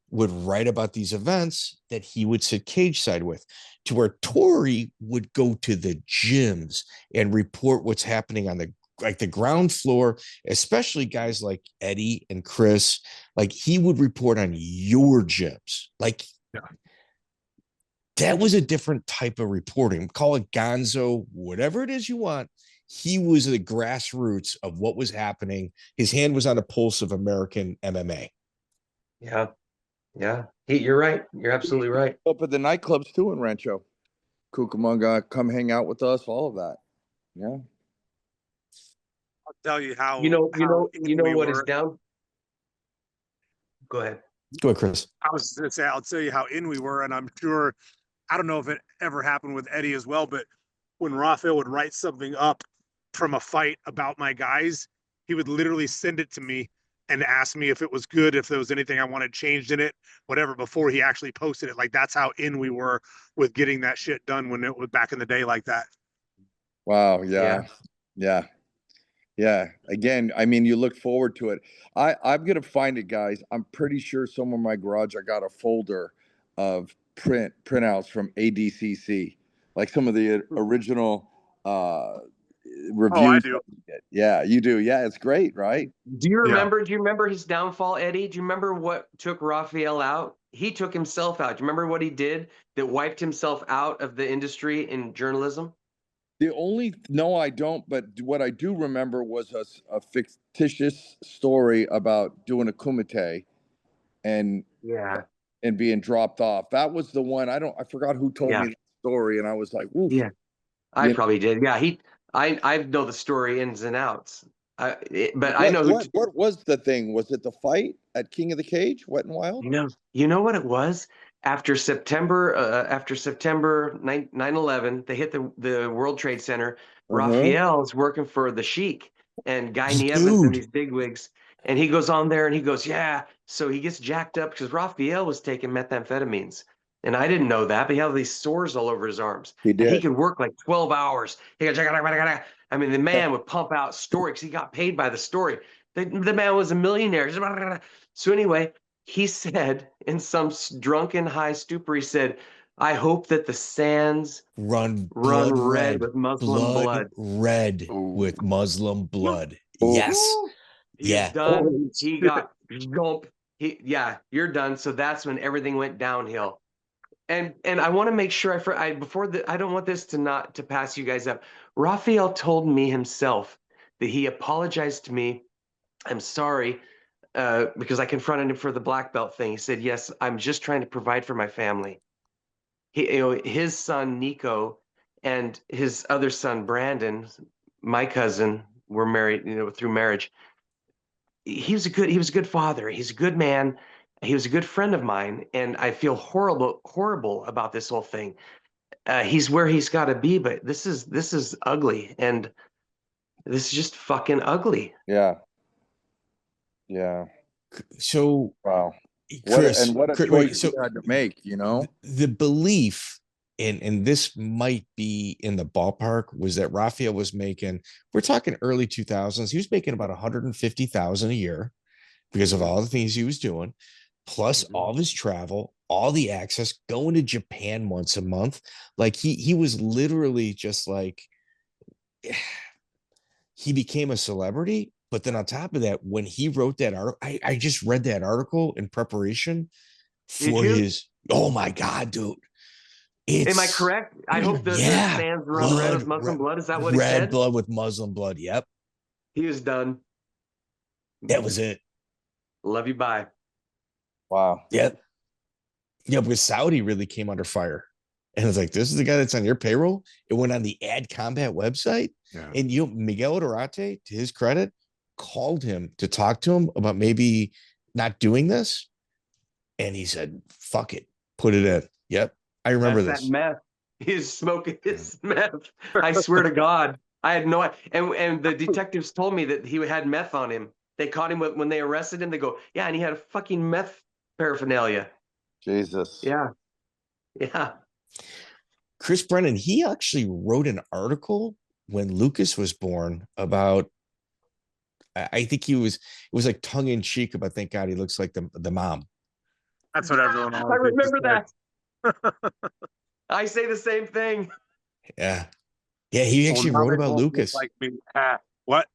would write about these events that he would sit cage side with, to where Torre would go to the gyms and report what's happening on the ground floor, especially guys like Eddie and Chris. Like he would report on your gyms. Like, yeah. That was a different type of reporting. Call it gonzo, whatever it is you want. He was the grassroots of what was happening. His hand was on the pulse of American MMA. Yeah. Yeah. You're right. You're absolutely right. Up at the nightclubs too in Rancho. Cucamonga, come hang out with us, all of that. Yeah. I'll tell you how you know what is down. Go ahead. Go ahead, Chris. I was going to say, I'll tell you how in we were, and I'm sure, I don't know if it ever happened with Eddie as well, but when Rafael would write something up from a fight about my guys, he would literally send it to me and ask me if it was good, if there was anything I wanted changed in it, whatever, before he actually posted it. Like, that's how in we were with getting that shit done when it was back in the day like that. Wow. Yeah. Again, I mean, you look forward to it. I'm going to find it, guys. I'm pretty sure somewhere in my garage, I got a folder of printouts from ADCC, like some of the original reviews. Oh, I do. Yeah, you do. Yeah, it's great, right? Do you remember his downfall, Eddie? Do you remember what took Rafael out? He took himself out. Do you remember what he did that wiped himself out of the industry in journalism? No, I don't. But what I do remember was a fictitious story about doing a kumite and being dropped off. That was the one. I forgot who told me the story, and I was like, oof. Yeah, I probably did. Yeah, I know the story ins and outs. What was the thing? Was it the fight at King of the Cage, Wet and Wild? You know what it was? After September 9/11, they hit the World Trade Center. Rafael's working for the Sheik and Guy Nieves and these bigwigs. And he goes on there and he goes, yeah. So he gets jacked up because Rafael was taking methamphetamines. And I didn't know that, but he had these sores all over his arms. He did. And he could work like 12 hours. He goes, I mean, the man would pump out stories. He got paid by the story. The man was a millionaire. So anyway, he said in some drunken high stupor, he said, I hope that the sands run run blood red with Muslim blood. red Ooh. with Muslim blood. Ooh. Yes. He is Yeah. done. He got gulp. Yeah, you're done. So that's when everything went downhill. And I want to make sure I don't want this to pass you guys up. Rafiel told me himself that he apologized to me. I'm sorry, because I confronted him for the black belt thing. He said, "Yes, I'm just trying to provide for my family." His son Nico and his other son Brandon, my cousin, were married, through marriage. He was a good father. He's a good man. He was a good friend of mine, and I feel horrible about this whole thing. He's where he's got to be, but this is ugly, and this is just fucking ugly. Yeah. Yeah. So Wow. Chris, What a Chris, choice wait, so you had to make, you know? the belief, and this might be in the ballpark, was that Rafiel was making, we're talking early 2000s, he was making about 150,000 a year because of all the things he was doing, plus all of his travel, all the access, going to Japan once a month. Like he was literally just like, he became a celebrity. But then on top of that, when he wrote that article, I just read that article in preparation for his, oh my God, dude. Am I correct? I hope the sands run red with Muslim blood. Is that what he said? Red blood with Muslim blood. Yep. He was done. That was it. Love you. Bye. Wow. Yep. Yeah, because Saudi really came under fire. And it's like, this is the guy that's on your payroll. It went on the Ad Combat website. Yeah. And Miguel Dorate, to his credit, called him to talk to him about maybe not doing this. And he said, fuck it. Put it in. Yep. I remember this. That meth. He's smoking his meth. I swear to God. I had no idea. And the detectives told me that he had meth on him. They caught him when they arrested him. They go, yeah, and he had a fucking meth paraphernalia. Jesus. Yeah. Yeah. Chris Brennan, he actually wrote an article when Lucas was born about, I think it was like tongue in cheek about, thank God he looks like the mom. That's what everyone always I remember that. I say the same thing. Yeah. Yeah, he actually wrote about Lucas. Like me. What?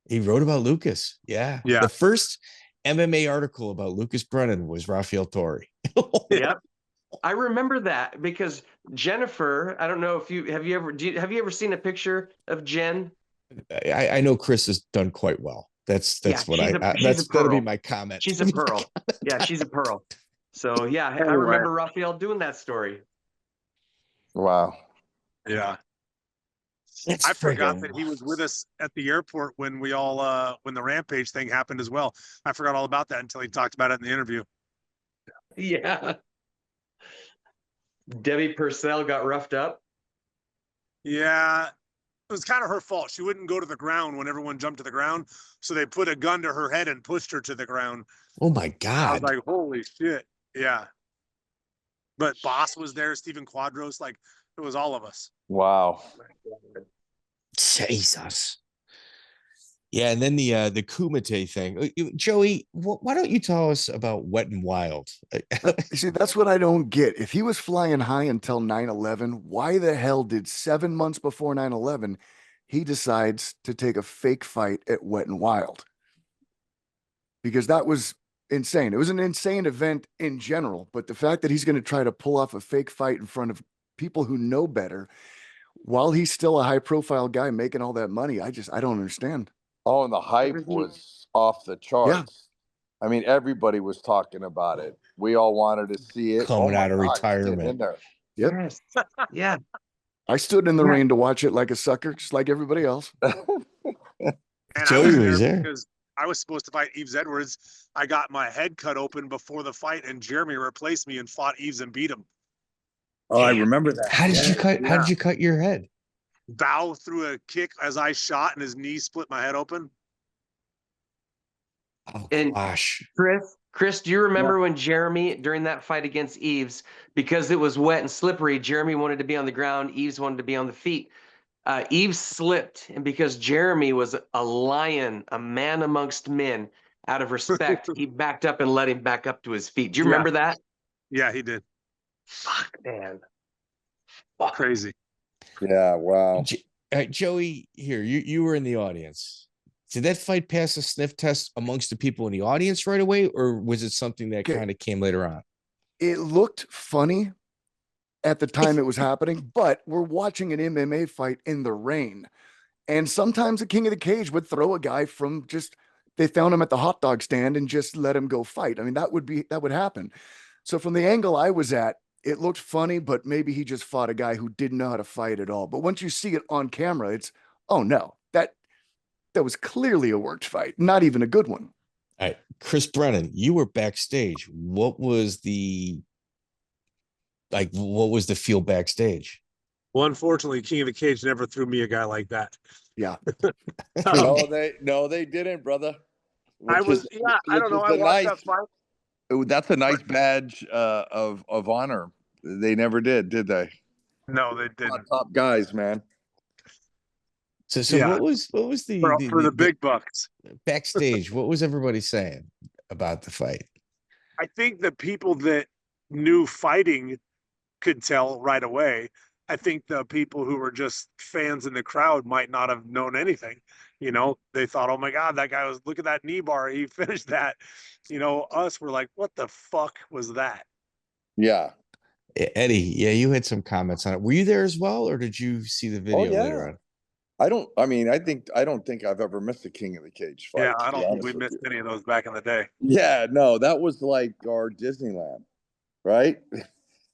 He wrote about Lucas. Yeah. Yeah. The first MMA article about Lucas Brennan was Rafiel Torre. Yep. I remember that because Jennifer, I don't know if have you ever seen a picture of Jen? I know Chris has done quite well. That'll be my comment. She's a pearl. Yeah, she's a pearl. So yeah, I remember Rafiel doing that story. Wow. Yeah. I forgot that he was with us at the airport when we all when the Rampage thing happened as well. I forgot all about that until he talked about it in the interview. Yeah. Debbie Purcell got roughed up. Yeah. It was kind of her fault. She wouldn't go to the ground when everyone jumped to the ground. So they put a gun to her head and pushed her to the ground. Oh my God. I was like, holy shit. Yeah. But Boss was there, Stephen Quadros, like it was all of us. Wow. Jesus. Yeah, and then the Kumite thing. Joey, why don't you tell us about Wet and Wild? See, that's what I don't get. If he was flying high until 9/11, why the hell did 7 months before 9/11 he decides to take a fake fight at Wet and Wild? Because that was insane. It was an insane event in general, but the fact that he's going to try to pull off a fake fight in front of people who know better while he's still a high profile guy making all that money, I don't understand. Oh, and the hype was off the charts. Yeah. I mean, everybody was talking about it. We all wanted to see it. Coming out of retirement. In there. Yep. Yes. Yeah. I stood in the rain to watch it like a sucker, just like everybody else. And Joey was there because I was supposed to fight Eves Edwards. I got my head cut open before the fight, and Jeremy replaced me and fought Eves and beat him. Oh, I remember that. How did you cut your head? Bow threw a kick as I shot, and his knee split my head open. Oh, and gosh. Chris, do you remember when Jeremy, during that fight against Eves, because it was wet and slippery, Jeremy wanted to be on the ground, Eves wanted to be on the feet. Eves slipped, and because Jeremy was a lion, a man amongst men, out of respect, he backed up and let him back up to his feet. Do you remember that? Yeah, he did. Fuck, man. Crazy. Yeah, wow. Joey, here, you were in the audience. Did that fight pass a sniff test amongst the people in the audience right away, or was it something that kind of came later on? It looked funny at the time it was happening, but we're watching an MMA fight in the rain. And sometimes the king of the cage would throw a guy from they found him at the hot dog stand and just let him go fight. I mean, that would happen. So from the angle I was at, it looked funny, but maybe he just fought a guy who didn't know how to fight at all. But once you see it on camera, it's, oh no, that was clearly a worked fight, not even a good one. All right, Chris Brennan, you were backstage. What was the feel backstage? Well, unfortunately, King of the Cage never threw me a guy like that. Yeah. No, they didn't, brother. I don't know. I watched that fight. That's a nice badge of honor. They never did they? No, they didn't. Top guys, man. So Yeah. what was the For the big bucks backstage? What was everybody saying about the fight? I think the people that knew fighting could tell right away. I think the people who were just fans in the crowd might not have known anything. You know, they thought, oh my God, that guy look at that knee bar. He finished that. You know, us were like, what the fuck was that? Yeah. Eddie, yeah, you had some comments on it. Were you there as well, or did you see the video later on? I don't think I've ever missed a King of the Cage fight. Yeah, I don't think we missed any of those back in the day. Yeah, no, that was like our Disneyland, right?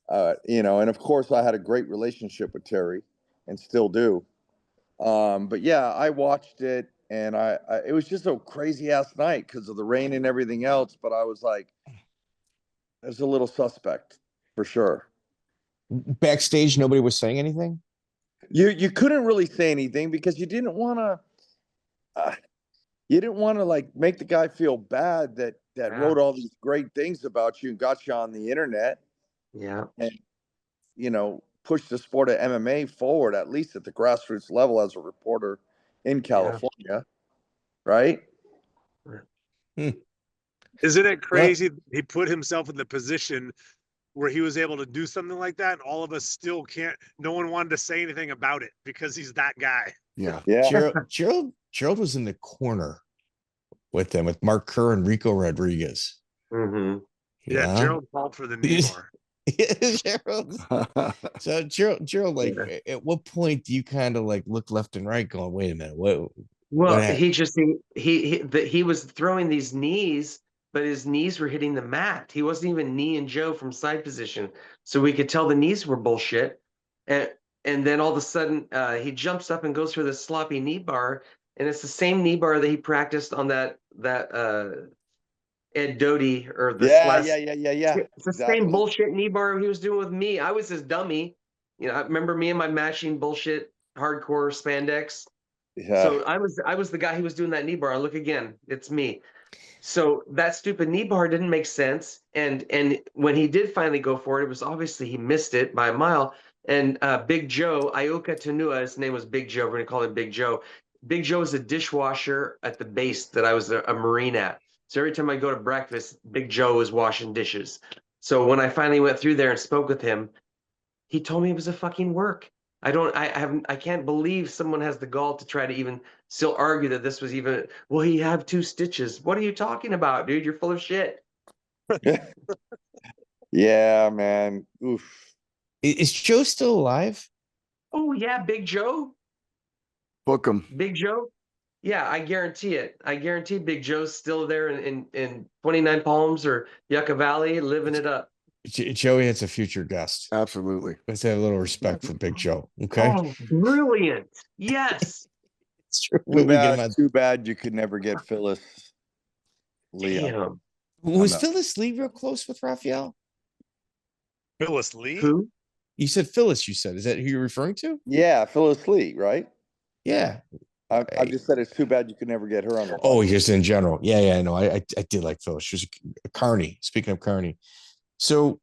And of course I had a great relationship with Terry and still do. But yeah, I watched it and I it was just a crazy ass night because of the rain and everything else. But I was like, there's a little suspect for sure. Backstage, nobody was saying anything? You couldn't really say anything because you didn't want to like make the guy feel bad that wrote all these great things about you and got you on the internet. Yeah. And push the sport of MMA forward, at least at the grassroots level as a reporter in California. Right? Isn't it crazy? He put himself in the position where he was able to do something like that, and all of us still can't. No one wanted to say anything about it because he's that guy. Yeah. Gerald was in the corner with them, with Mark Kerr and Rico Rodriguez. Mm-hmm. Yeah, Gerald called for the knee bar. Gerald. So Gerald, like, at what point do you kind of like look left and right, going, "Wait a minute, what?" Well, he was throwing these knees, but his knees were hitting the mat. He wasn't even kneeing Joe from side position, so we could tell the knees were bullshit. And then all of a sudden, he jumps up and goes for the sloppy knee bar, and it's the same knee bar that he practiced on that Ed Doty or the yeah. It's the same bullshit knee bar he was doing with me. I was his dummy. I remember me and my matching bullshit hardcore spandex. Yeah. So I was the guy who was doing that knee bar. Look again, it's me. So that stupid knee bar didn't make sense. And when he did finally go for it, it was obviously he missed it by a mile. And Big Joe, Ioka Tanua, his name was Big Joe. We're gonna call him Big Joe. Big Joe is a dishwasher at the base that I was a Marine at. So every time I go to breakfast, Big Joe is washing dishes. So when I finally went through there and spoke with him, he told me it was a fucking work. I can't believe someone has the gall to try to even still argue that this was even, well, he had 2 stitches. What are you talking about, dude? You're full of shit. Yeah, man. Oof. Is Joe still alive? Oh yeah, Big Joe. Book him. Big Joe. Yeah, I guarantee it. I guarantee Big Joe's still there in 29 Palms or Yucca Valley, living it up. Joey, it's a future guest. Absolutely. Let's have a little respect for Big Joe. Okay. Oh, brilliant. Yes. It's true. Too bad you could never get Phyllis Lee. Damn. Was Phyllis Lee real close with Rafiel? Phyllis Lee? Who? You said Phyllis, you said. Is that who you're referring to? Yeah, Phyllis Lee, right? Yeah. I just said it's too bad you could never get her on the. Oh, just in general. Yeah, no, I did like Phyllis. She was a carny. Speaking of carny. So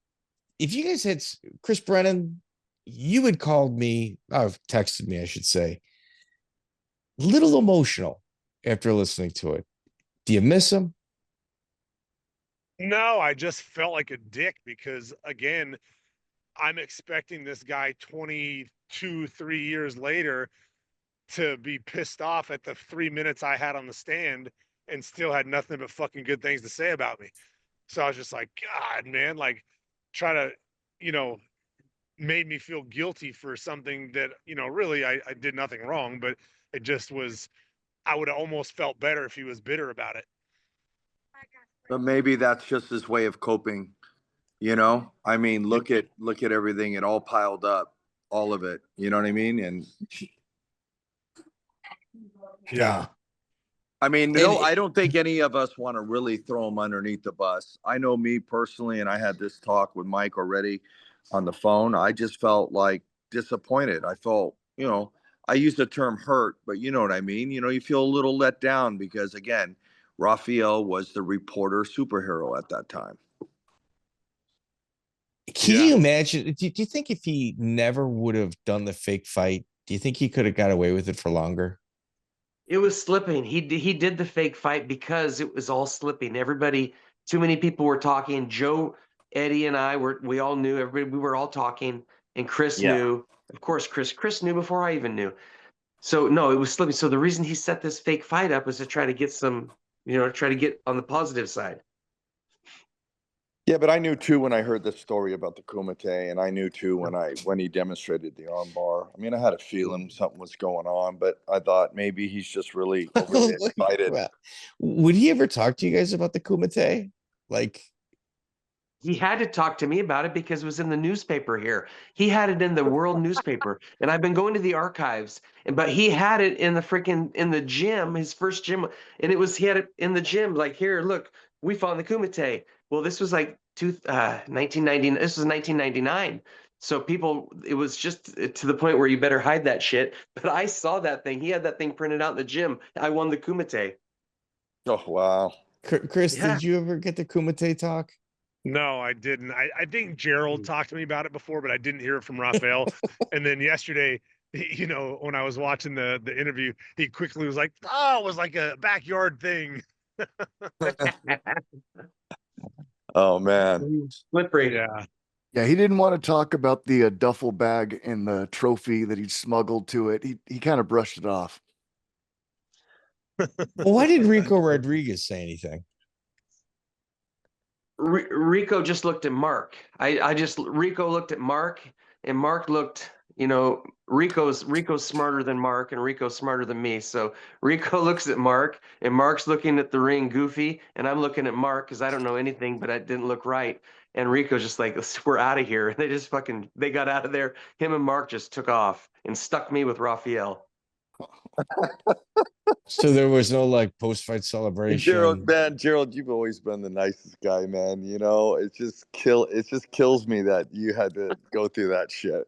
if you guys had Chris Brennan, you had called me, texted me, I should say, a little emotional after listening to it. Do you miss him? No, I just felt like a dick because, again, I'm expecting this guy 3 years later to be pissed off at the 3 minutes I had on the stand and still had nothing but fucking good things to say about me. So I was just like, God, man, like try to, you know, made me feel guilty for something that, you know, really I did nothing wrong, but it just was, I would have almost felt better if he was bitter about it. But maybe that's just his way of coping, you know? I mean, look at everything, it all piled up, all of it. You know what I mean? And Yeah. I mean, no, I don't think any of us want to really throw him underneath the bus. I know me personally, and I had this talk with Mike already on the phone. I just felt like disappointed. I felt, you know, I use the term hurt, but you know what I mean? You know, you feel a little let down because, again, Rafiel was the reporter superhero at that time. Can you imagine? Do you think if he never would have done the fake fight, do you think he could have got away with it for longer? It was slipping. He did the fake fight because it was all slipping. Everybody, too many people were talking. Joe, Eddie, and we all knew. Everybody, we were all talking, and Chris knew. Of course, Chris knew before I even knew. So no, it was slipping. So the reason he set this fake fight up was to try to get some, you know, try to get on the positive side. Yeah, but I knew too when I heard the story about the Kumite, and I knew too when he demonstrated the armbar. I mean, I had a feeling something was going on, but I thought maybe he's just really excited. Would he ever talk to you guys about the Kumite? Like, he had to talk to me about it because it was in the newspaper here. He had it in the world newspaper, and I've been going to the archives. But he had it in the gym, his first gym, and he had it in the gym. Like, here, look, we fought in the Kumite. Well, this was like 1990. This was 1999. So it was just to the point where you better hide that shit. But I saw that thing. He had that thing printed out in the gym. I won the Kumite. Oh, wow. Chris, did you ever get the Kumite talk? No, I didn't. I think Gerald talked to me about it before, but I didn't hear it from Rafiel. And then yesterday, you know, when I was watching the interview, he quickly was like, "Oh, it was like a backyard thing." Oh man, slippery. Yeah, he didn't want to talk about the duffel bag and the trophy that he'd smuggled to it. He kind of brushed it off. Why did Rico Rodriguez say anything? Rico just looked at Mark. Rico looked at Mark, and Mark looked, you know, Rico's smarter than Mark, and Rico's smarter than me. So Rico looks at Mark, and Mark's looking at the ring goofy, and I'm looking at Mark because I don't know anything, but it didn't look right. And Rico's just like, we're out of here. And they got out of there. Him and Mark just took off and stuck me with Rafiel. So there was no like post-fight celebration. Gerald, you've always been the nicest guy, man. You know, it just kills me that you had to go through that shit.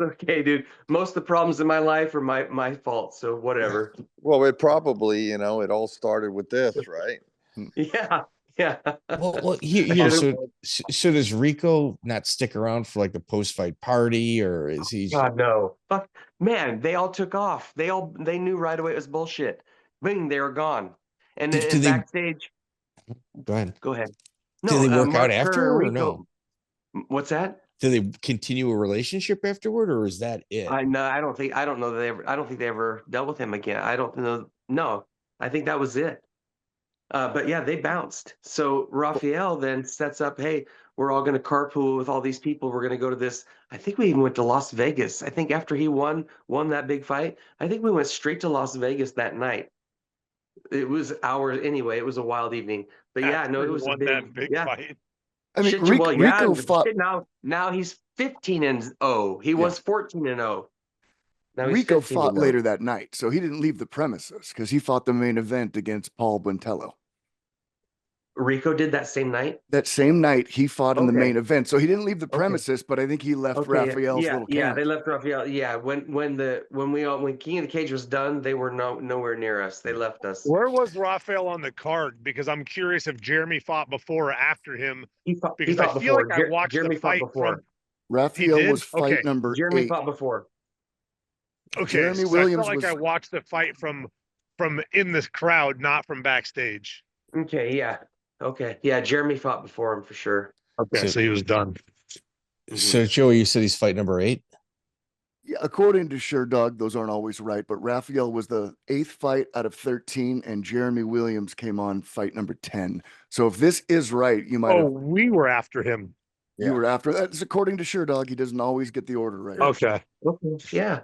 Okay, dude. Most of the problems in my life are my fault. So whatever. Well, it probably, you know, it all started with this, right? Yeah. Yeah. Well, here. So does Rico not stick around for like the post-fight party, or is he? God, no. Fuck, man. They all took off. They knew right away it was bullshit. Bing, they were gone. And then backstage. Go ahead. No, do they work Mark out afterward or no? What's that? Do they continue a relationship afterward, or is that it? I don't think they ever dealt with him again. I don't know. No, I think that was it. But yeah, they bounced. So Rafiel then sets up, hey, we're all going to carpool with all these people. We're going to go to this. I think we even went to Las Vegas. I think after he won that big fight, I think we went straight to Las Vegas that night. It was hours anyway. It was a wild evening. But yeah, no, it was a big fight. I mean, Rico fought. Now he's 15-0. He was 14-0. Rico fought later that night, so he didn't leave the premises because he fought the main event against Paul Buentello. Rico did that same night? That same night, he fought in the main event. So he didn't leave the premises, but I think he left Rafiel's little camp. Yeah, they left Rafiel. Yeah, when King of the Cage was done, they were nowhere near us. They left us. Where was Rafiel on the card? Because I'm curious if Jeremy fought before or after him. He fought I feel before. like I watched Jeremy the fight before. Rafiel was fight number 8. Jeremy fought before. Okay, Jeremy Williams I felt like I watched the fight from in this crowd, not from backstage. Okay, yeah. Okay, yeah. Jeremy fought before him for sure. Okay, so he was done. So Joey, you said he's fight number 8. Yeah, according to SureDog, those aren't always right, but Rafiel was the 8th fight out of 13, and Jeremy Williams came on fight number 10. So if this is right, you might Oh, have we were after him. you were after that. It's according to SureDog. He doesn't always get the order right. Okay. Yeah.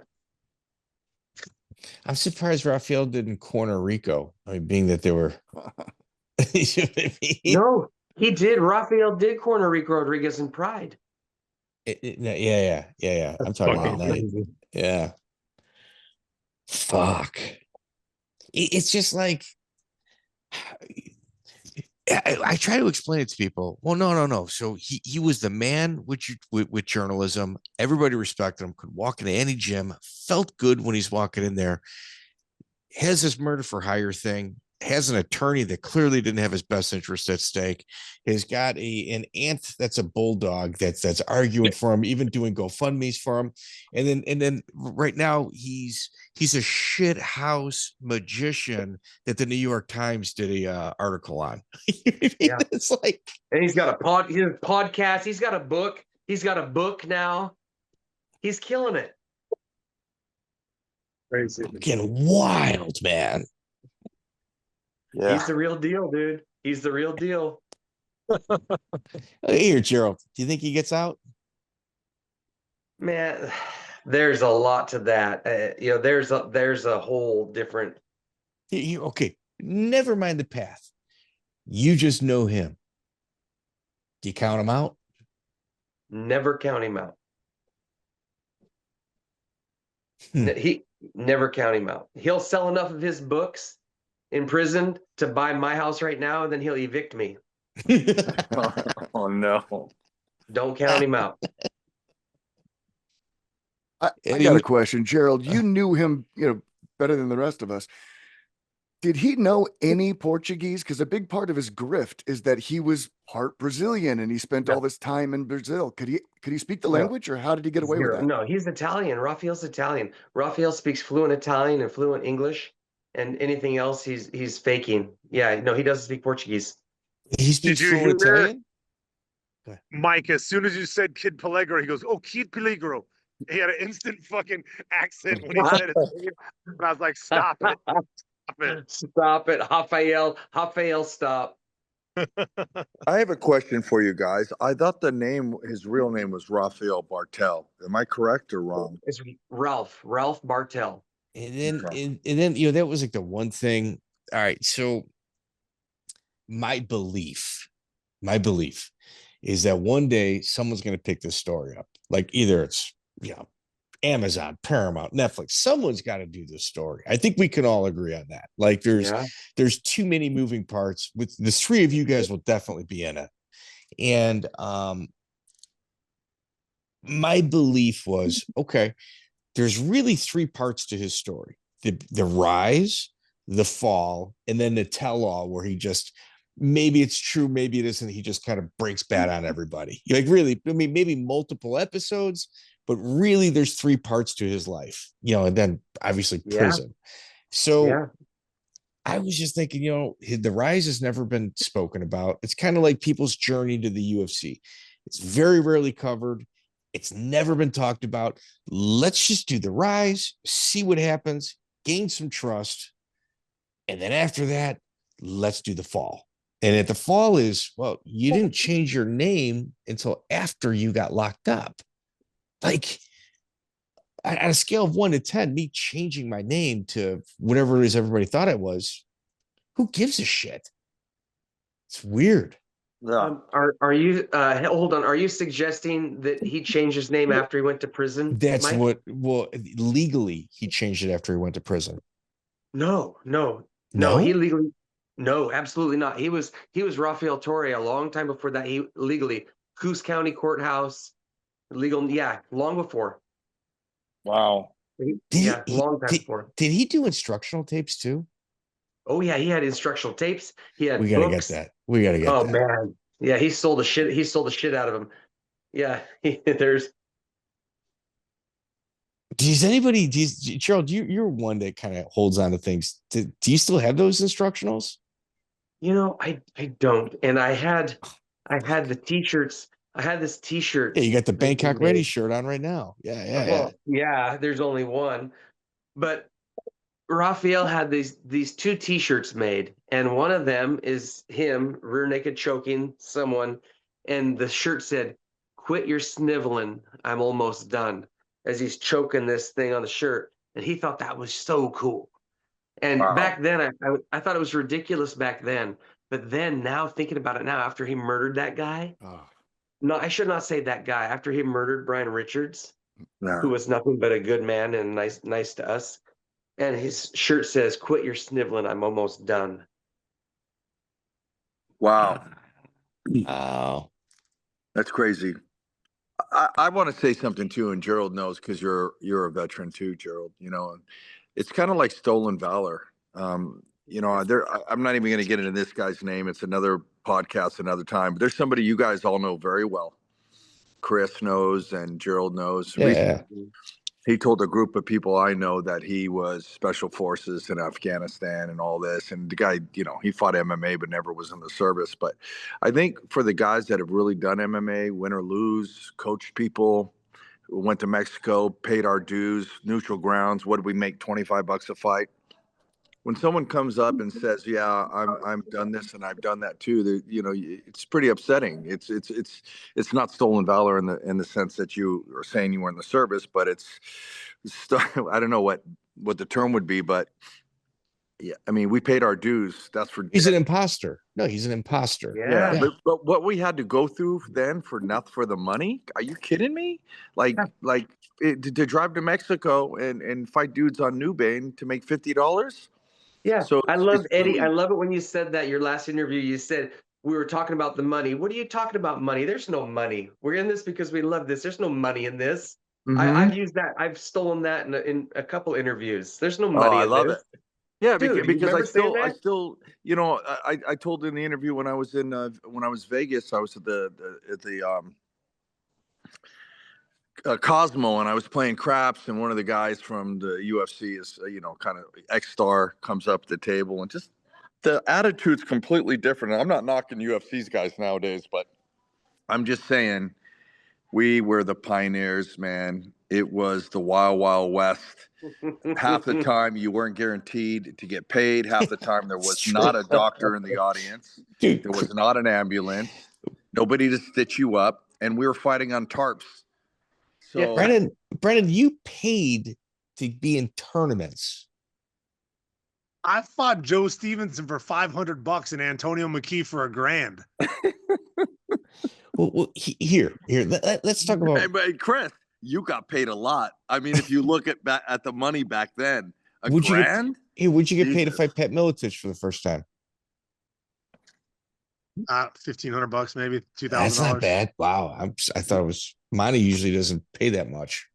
I'm surprised Rafael didn't corner Rico. I mean, being that they were. You know what I mean? No, he did. Rafael did corner Rico Rodriguez in Pride. Yeah. I'm talking about that. Crazy. Yeah. Fuck. It's just like I try to explain it to people. Well, no. So he was the man with journalism. Everybody respected him. Could walk into any gym. Felt good when he's walking in there. Has this murder for hire thing. Has an attorney that clearly didn't have his best interest at stake. Has got an aunt that's a bulldog that's arguing for him, even doing GoFundMe's for him. And then right now he's a shit house magician that the New York Times did a article on. Yeah. It's like, And he's got a podcast. He's got a book. He's got a book now. He's killing it. Crazy. getting wild, man. Yeah. He's the real deal, dude. He's the real deal. Hey, here, Gerald. Do you think he gets out? Man, there's a lot to that. There's a whole different. Okay, never mind the path. You just know him. Do you count him out? Never count him out. He never count him out. He'll sell enough of his books in prison to buy my house right now, and then he'll evict me. Oh no. Don't count him out. I got a question, Gerald. You knew him, better than the rest of us. Did he know any Portuguese? Because a big part of his grift is that he was part Brazilian and he spent all this time in Brazil. Could he speak the language, or how did he get away with that? No, he's Italian. Rafael's Italian. Rafael speaks fluent Italian and fluent English, and anything else he's faking. Yeah, no, he doesn't speak Portuguese. He speaks Did you fluent hear- Italian? Mike, as soon as you said Kid Peligro, he goes, "Oh, Kid Peligro." He had an instant fucking accent when he said it. And I was like, "Stop it! Stop it!" Stop it, Rafael, stop. I have a question for you guys. I thought his real name was Rafael Bartel. Am I correct or wrong? It's Ralph Bartel. And then, Okay. and then, that was like the one thing. All right. So my belief is that one day someone's going to pick this story up. Like either it's, Amazon, Paramount, Netflix, someone's got to do this story. I think we can all agree on that. Like there's too many moving parts. With the three of you guys will definitely be in it. And my belief was, okay, there's really 3 parts to his story: the rise, the fall, and then the tell-all, where he just, maybe it's true, maybe it isn't, he just kind of breaks bad on everybody. Like really, I mean, maybe multiple episodes, but really there's 3 parts to his life, and then obviously prison. So I was just thinking, the rise has never been spoken about. It's kind of like people's journey to the UFC. It's very rarely covered. It's never been talked about. Let's just do the rise, see what happens, gain some trust. And then after that, let's do the fall. And at the fall is, well, you didn't change your name until after you got locked up. Like, on a scale of 1 to 10, me changing my name to whatever it is everybody thought I was, who gives a shit? It's weird. Yeah. Are you hold on? Are you suggesting that he changed his name after he went to prison? That's Mike? Legally, he changed it after he went to prison. No, he legally, no, absolutely not. He was Rafael Torre a long time before that. He legally, Coos County Courthouse, legal, long before. Wow. Long time before. Did he do instructional tapes too? Oh yeah, he had instructional tapes. He had We gotta books. get that. We gotta get Oh that. man, yeah, he stole the shit. He stole the shit out of him. Yeah, there's. Gerald, you're one that kind of holds on to things. Do you still have those instructionals? I don't, and I had the t-shirts I had this T-shirt. Yeah, you got the that he Bangkok Ready made. shirt on right now. Yeah, yeah, yeah. Well, yeah, there's only one. But Rafiel had these two T-shirts made, and one of them is him rear naked choking someone, and the shirt said, "Quit your sniveling, I'm almost done," as he's choking this thing on the shirt. And he thought that was so cool. And Wow. back then, I thought it was ridiculous back then. But then now, thinking about it now, after he murdered that guy, Oh. no, I should not say that guy. After he murdered Brian Richards, Yeah. who was nothing but a good man and nice to us. And his shirt says, "Quit your sniveling, I'm almost done." Wow. Oh. That's crazy. I want to say something too, and Gerald knows because you're a veteran too, Gerald. You know, it's kind of like stolen valor. You know, I'm not even going to get into this guy's name. It's another podcast, another time. But there's somebody you guys all know very well. Chris knows, and Gerald knows. Yeah. He told a group of people I know that he was special forces in Afghanistan and all this. And the guy, you know, he fought MMA, but never was in the service. But I think for the guys that have really done MMA, win or lose, coached people, went to Mexico, paid our dues, neutral grounds, what did we make, $25 a fight? When someone comes up and says, "Yeah, I'm done this and I've done that too," you know, it's pretty upsetting. It's not stolen valor in the sense that you are saying you were in the service, but I don't know what the term would be, but yeah, I mean, we paid our dues. That's for He's an imposter. No, he's an imposter. Yeah. But what we had to go through then for the money? Are you kidding me? To drive to Mexico and fight dudes on Newbane to make $50. Yeah. So I love Eddie. really, I love it when you said that your last interview, you said we were talking about the money. What are you talking about money? There's no money. We're in this because we love this. There's no money in this. I've used that. I've stolen that in a couple interviews. There's no money I in love this. it. Yeah, Dude, because I still, you know, I told in the interview when I was in Vegas, I was at the Cosmo, and I was playing craps, and one of the guys from the UFC is, you know, kind of ex-star, comes up to the table, and just the attitude's completely different. And I'm not knocking UFC's guys nowadays, but I'm just saying we were the pioneers, man. It was the wild, wild west. Half the time you weren't guaranteed to get paid. Half the time there was not a doctor in the audience. Dude, There was not an ambulance. Nobody to stitch you up. And we were fighting on tarps. So Brennan, you paid to be in tournaments. I fought Joe Stevenson for $500 and Antonio McKee for $1,000. Well, here. Let's talk about. Hey, but Chris, you got paid a lot. I mean, if you look at the money back then, Would you $1,000? would you get paid to Jesus. fight Pat Miletich for the first time? $1,500 maybe, $2,000. That's not bad. Wow, I thought it was. Money usually doesn't pay that much.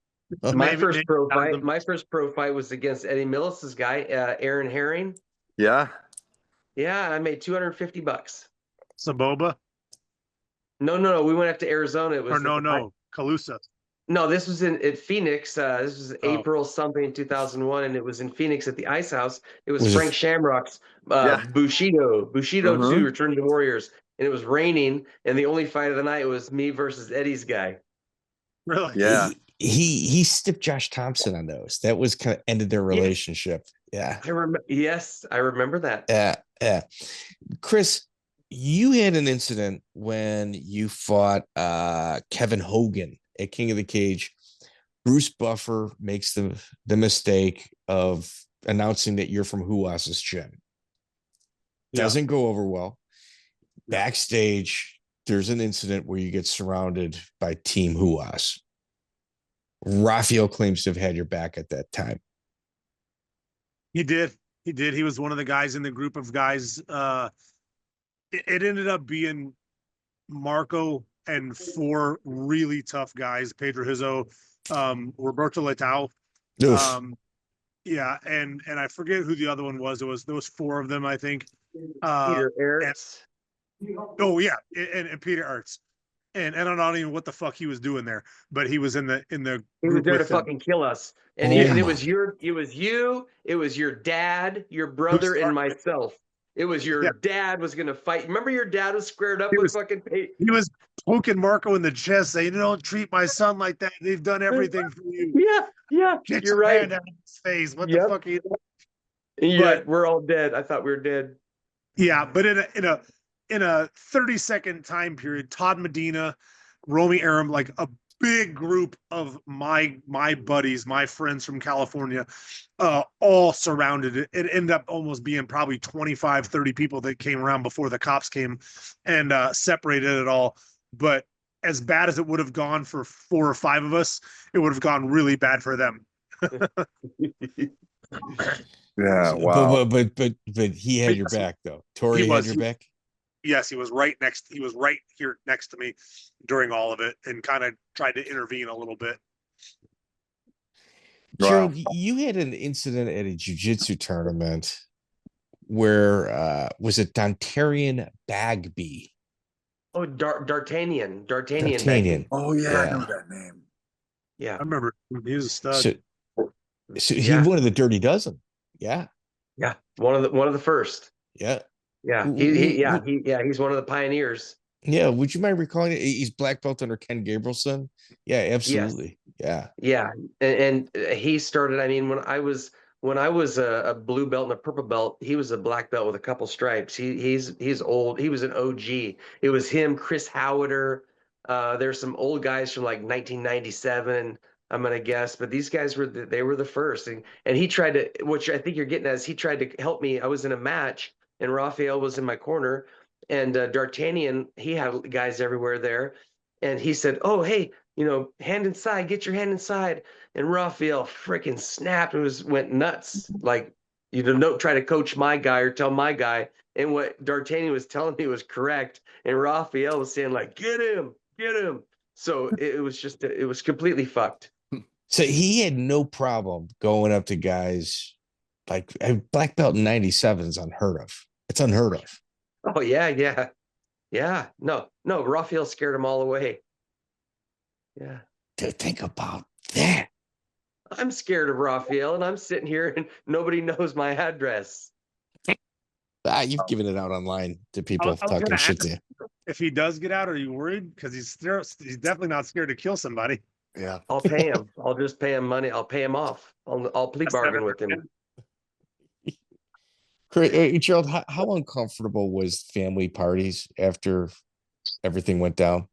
My first pro fight was against Eddie Millis's guy, Aaron Herring. Yeah. Yeah, I made $250. Saboba? No. We went up to Arizona. It was Calusa. No, this was at Phoenix. This was April something 2001, and it was in Phoenix at the Ice House. It was Frank Shamrock's Bushido 2, Return to the Warriors, and it was raining. And the only fight of the night was me versus Eddie's guy. Really? Yeah. He stiffed Josh Thompson on those. That was kind of ended their relationship. Yeah. I remember. Yes, I remember that. Yeah. Chris, you had an incident when you fought Kevin Hogan at King of the Cage. Bruce Buffer makes the mistake of announcing that you're from Huas's gym. Doesn't go over well. Backstage, there's an incident where you get surrounded by Team Huas. Rafiel claims to have had your back at that time. He did. He was one of the guys in the group of guys. It ended up being Marco and 4 really tough guys, Pedro Hizzo, Roberto Leitao. Yeah, and I forget who the other one was. There was 4 of them, I think. Peter Ertz. And Peter Ertz. And I don't know even what the fuck he was doing there, but he was in the He was group there to with them. fucking kill us. And it was you, it was your dad, your brother, and myself. It was your dad was going to fight. Remember your dad was squared up with fucking Peyton? He was poking Marco in the chest, saying, "Don't treat my son like that. They've done everything for you." Yeah. Get You're your right. hand out of his face. What the fuck are you doing? Yeah, we're all dead. I thought we were dead. Yeah, but in a 30-second time period, Todd Medina, Romy Aram, like a big group of my buddies, my friends from California, all surrounded it. It ended up almost being probably 25, 30 people that came around before the cops came and separated it all. But as bad as it would have gone for 4 or 5 of us, it would have gone really bad for them. Yeah, wow. But he had your back though. Torre had your back. Yes, he was right here next to me during all of it and kind of tried to intervene a little bit. Gerald, you had an incident at a jiu-jitsu tournament where was it Dontarian Bagby? Oh, D'Artagnan. Oh yeah, I know that name. Yeah, I remember he was a stud. So he one of the Dirty Dozen. Yeah. One of the first. Yeah. Yeah. He's one of the pioneers. Yeah. Would you mind recalling it? He's black belt under Ken Gabrielson. Yeah, absolutely. Yes. Yeah. And he started, I mean, when I was a blue belt and a purple belt, he was a black belt with a couple stripes. He's old. He was an OG. It was him, Chris Howiter. There's some old guys from like 1997. I'm gonna guess, but these guys were the first, and he tried to, which I think you're getting at, is he tried to help me. I was in a match, and Rafiel was in my corner, and D'Artagnan, he had guys everywhere there, and he said, "Oh, hey, hand inside, get your hand inside," and Rafiel freaking snapped and went nuts, like, don't try to coach my guy or tell my guy, and what D'Artagnan was telling me was correct, and Rafiel was saying like, get him. So it was completely fucked. So he had no problem going up to guys like a black belt in 97 is unheard of. It's unheard of. Oh, yeah. No, Rafiel scared them all away. Yeah. To think about that. I'm scared of Rafiel, and I'm sitting here and nobody knows my address. You've given it out online to people talking shit to you. If he does get out, are you worried? Because he's definitely not scared to kill somebody. Yeah. I'll pay him. I'll just pay him money. I'll pay him off. I'll plea bargain with him. Gerald, how uncomfortable was family parties after everything went down?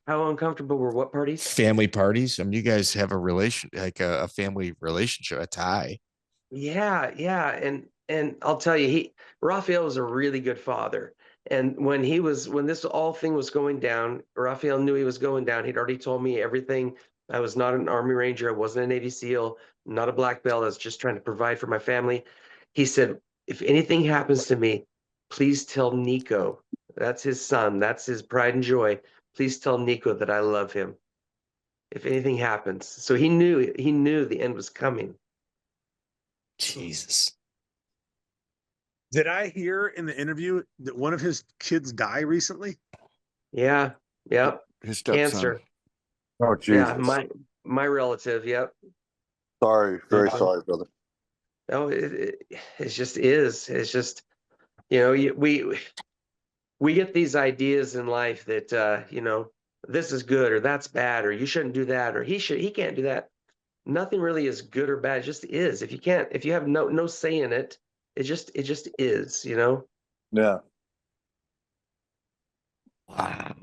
How uncomfortable were what parties? Family parties. I mean, you guys have a relation, like a family relationship, a tie. Yeah. And I'll tell you, Rafiel was a really good father. And when this all thing was going down, Rafiel knew he was going down. He'd already told me everything. I was not an Army Ranger. I wasn't a Navy SEAL, not a black belt. I was just trying to provide for my family. He said, if anything happens to me, please tell Nico. That's his son. That's his pride and joy. Please tell Nico that I love him. If anything happens. So he knew the end was coming. Jesus. Did I hear in the interview that one of his kids died recently? Yeah. Yep. His stepson. Cancer. Oh, Jesus. Yeah, my relative. Yep. Sorry. Very sorry, brother. No, it just is. It's just, we get these ideas in life that, this is good or that's bad, or you shouldn't do that, or he can't do that. Nothing really is good or bad. It just is. If you have no say in it, it just is, Yeah. Wow.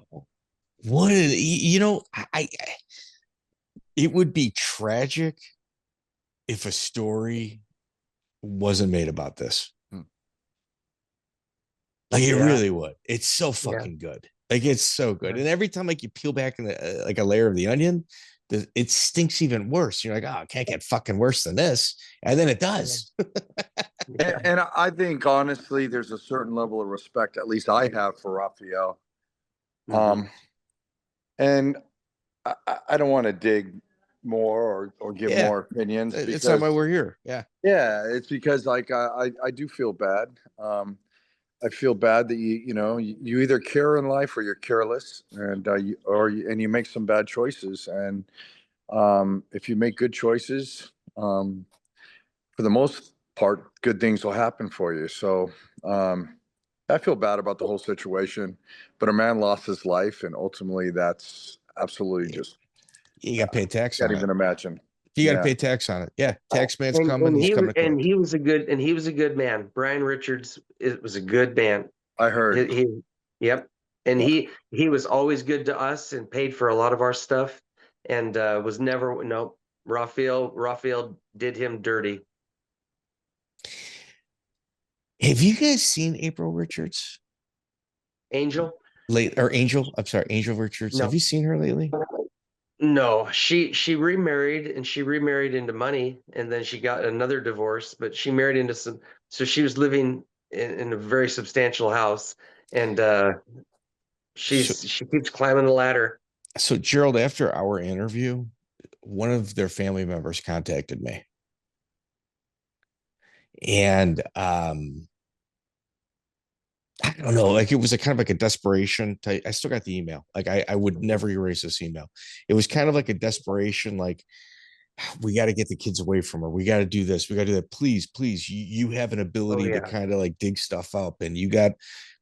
What it would be tragic if a story wasn't made about this. Like it really would. It's so fucking good. Like it's so good. And every time like you peel back like a layer of the onion, it stinks even worse. You're like, oh, it can't get fucking worse than this. And then it does. And I think honestly, there's a certain level of respect, at least I have, for Rafiel. And I don't want to dig more or give more opinions. It's not why we're here. Yeah. Yeah, it's because like I do feel bad. I feel bad that you either care in life or you're careless, and you make some bad choices. And if you make good choices, for the most part, good things will happen for you. So I feel bad about the whole situation, but a man lost his life, and ultimately that's absolutely just, You got to pay tax can't on even it. imagine. You got to Yeah. pay tax on it. Yeah, tax man's And, coming. and He's he coming to and court. he was a good man. Brian Richards was a good man. I heard. Yep. And he was always good to us and paid for a lot of our stuff, and was never no. Rafiel did him dirty. Have you guys seen April Richards? Angel? Angel? I'm sorry, Angel Richards. No. Have you seen her lately? No, she remarried, and she remarried into money, and then she got another divorce, but she married into some, so she was living in a very substantial house, and she keeps climbing the ladder. So Gerald, after our interview, one of their family members contacted me. And I don't know, like it was a kind of like a desperation type. I still got the email. Like I would never erase this email. It was kind of like a desperation, like we got to get the kids away from her. We got to do this. We got to do that. Please, you have an ability to kind of like dig stuff up, and you got,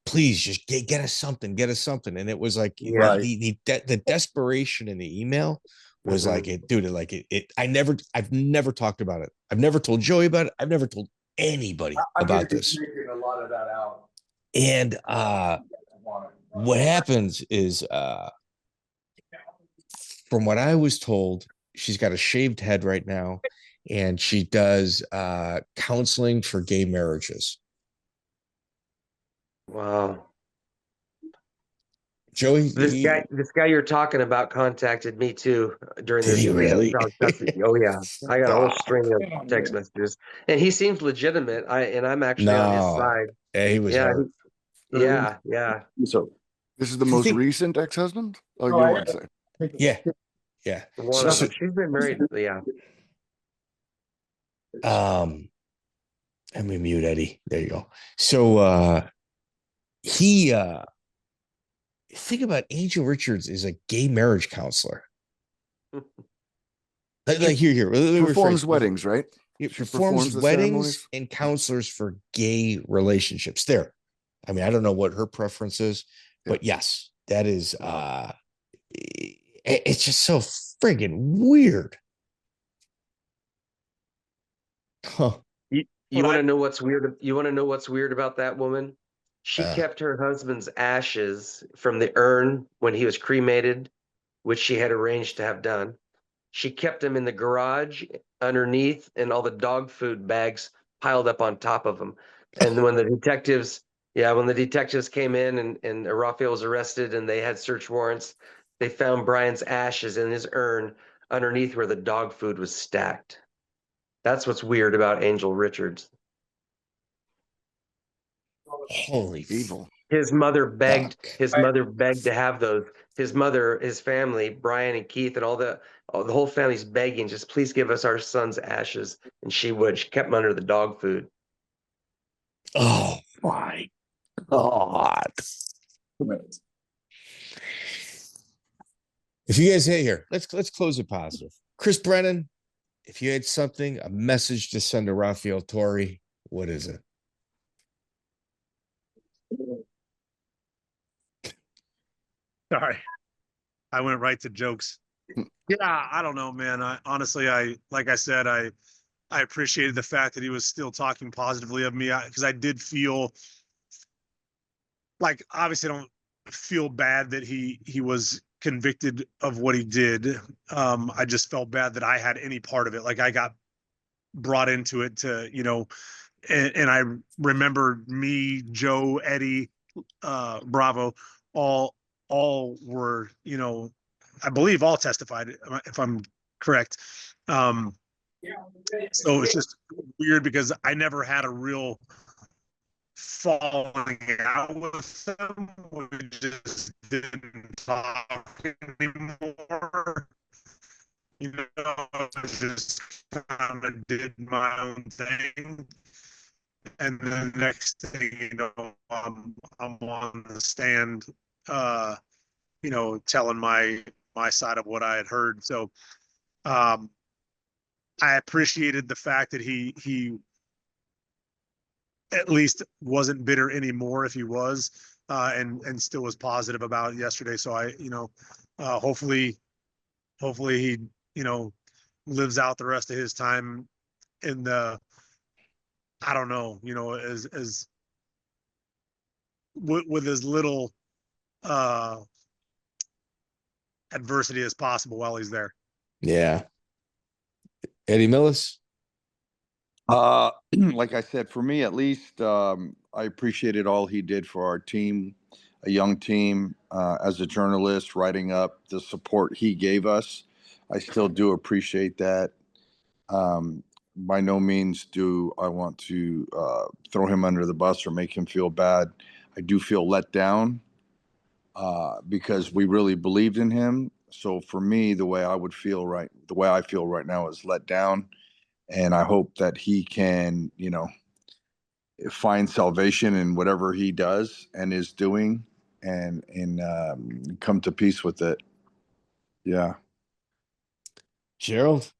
please just get us something, get us something. And it was like the desperation in the email was like it, dude. I've never talked about it. I've never told Joey about it. I've never told anybody about this. A lot of that out. And what happens is, from what I was told, she's got a shaved head right now, and she does counseling for gay marriages. Wow. Joey, this guy you're talking about contacted me too during did this. he really? Oh yeah, I got a whole string of text messages, and he seems legitimate. I'm actually on his side. Yeah, he was hurt. Yeah. So This is the most recent ex-husband? Oh, you want to say? Yeah. One of them. She's been married. Yeah. Let me mute Eddie. There you go. So he think about Angel Richards is a gay marriage counselor. Like here. Performs weddings, right? He performs weddings and counselors for gay relationships. There. I mean, I don't know what her preference is, but yes, that is it's just so friggin' weird. Huh. You want to know what's weird? You want to know what's weird about that woman? She kept her husband's ashes from the urn when he was cremated, which she had arranged to have done. She kept them in the garage underneath, and all the dog food bags piled up on top of them. And when the detectives came in and Rafael was arrested and they had search warrants, they found Brian's ashes in his urn underneath where the dog food was stacked. That's what's weird about Angel Richards. Holy evil. His mother begged to have those. His mother, his family, Brian and Keith and the whole family's begging, just please give us our son's ashes. And she would. She kept them under the dog food. Oh my God. If you guys hate here, let's close it positive. Chris Brennan, if you had something, a message to send to Rafiel Torre, what is it? Sorry, I went right to jokes. Yeah, I don't know, man. Like I said, I appreciated the fact that he was still talking positively of me, because I did feel like, obviously, I don't feel bad that he was convicted of what he did. I just felt bad that I had any part of it. Like I got brought into it to, and I remember me, Joe, Eddie, Bravo, all were, I believe all testified, if I'm correct. So it's just weird because I never had a real falling out with them. We just didn't talk anymore. I just kind of did my own thing. And then the next thing, I'm on the stand, telling my side of what I had heard. So I appreciated the fact that he at least wasn't bitter anymore if he was, and still was positive about it yesterday. So hopefully he, lives out the rest of his time in the, I don't know, as with as little adversity as possible while he's there. Yeah. Eddy Millis. Like I said, for me at least, I appreciated all he did for our team, a young team, as a journalist, writing up the support he gave us. I still do appreciate that. By no means do I want to throw him under the bus or make him feel bad. I do feel let down because we really believed in him. So for me, the way I feel right now is let down. And I hope that he can, find salvation in whatever he does and is doing, and come to peace with it. Yeah. Gerald.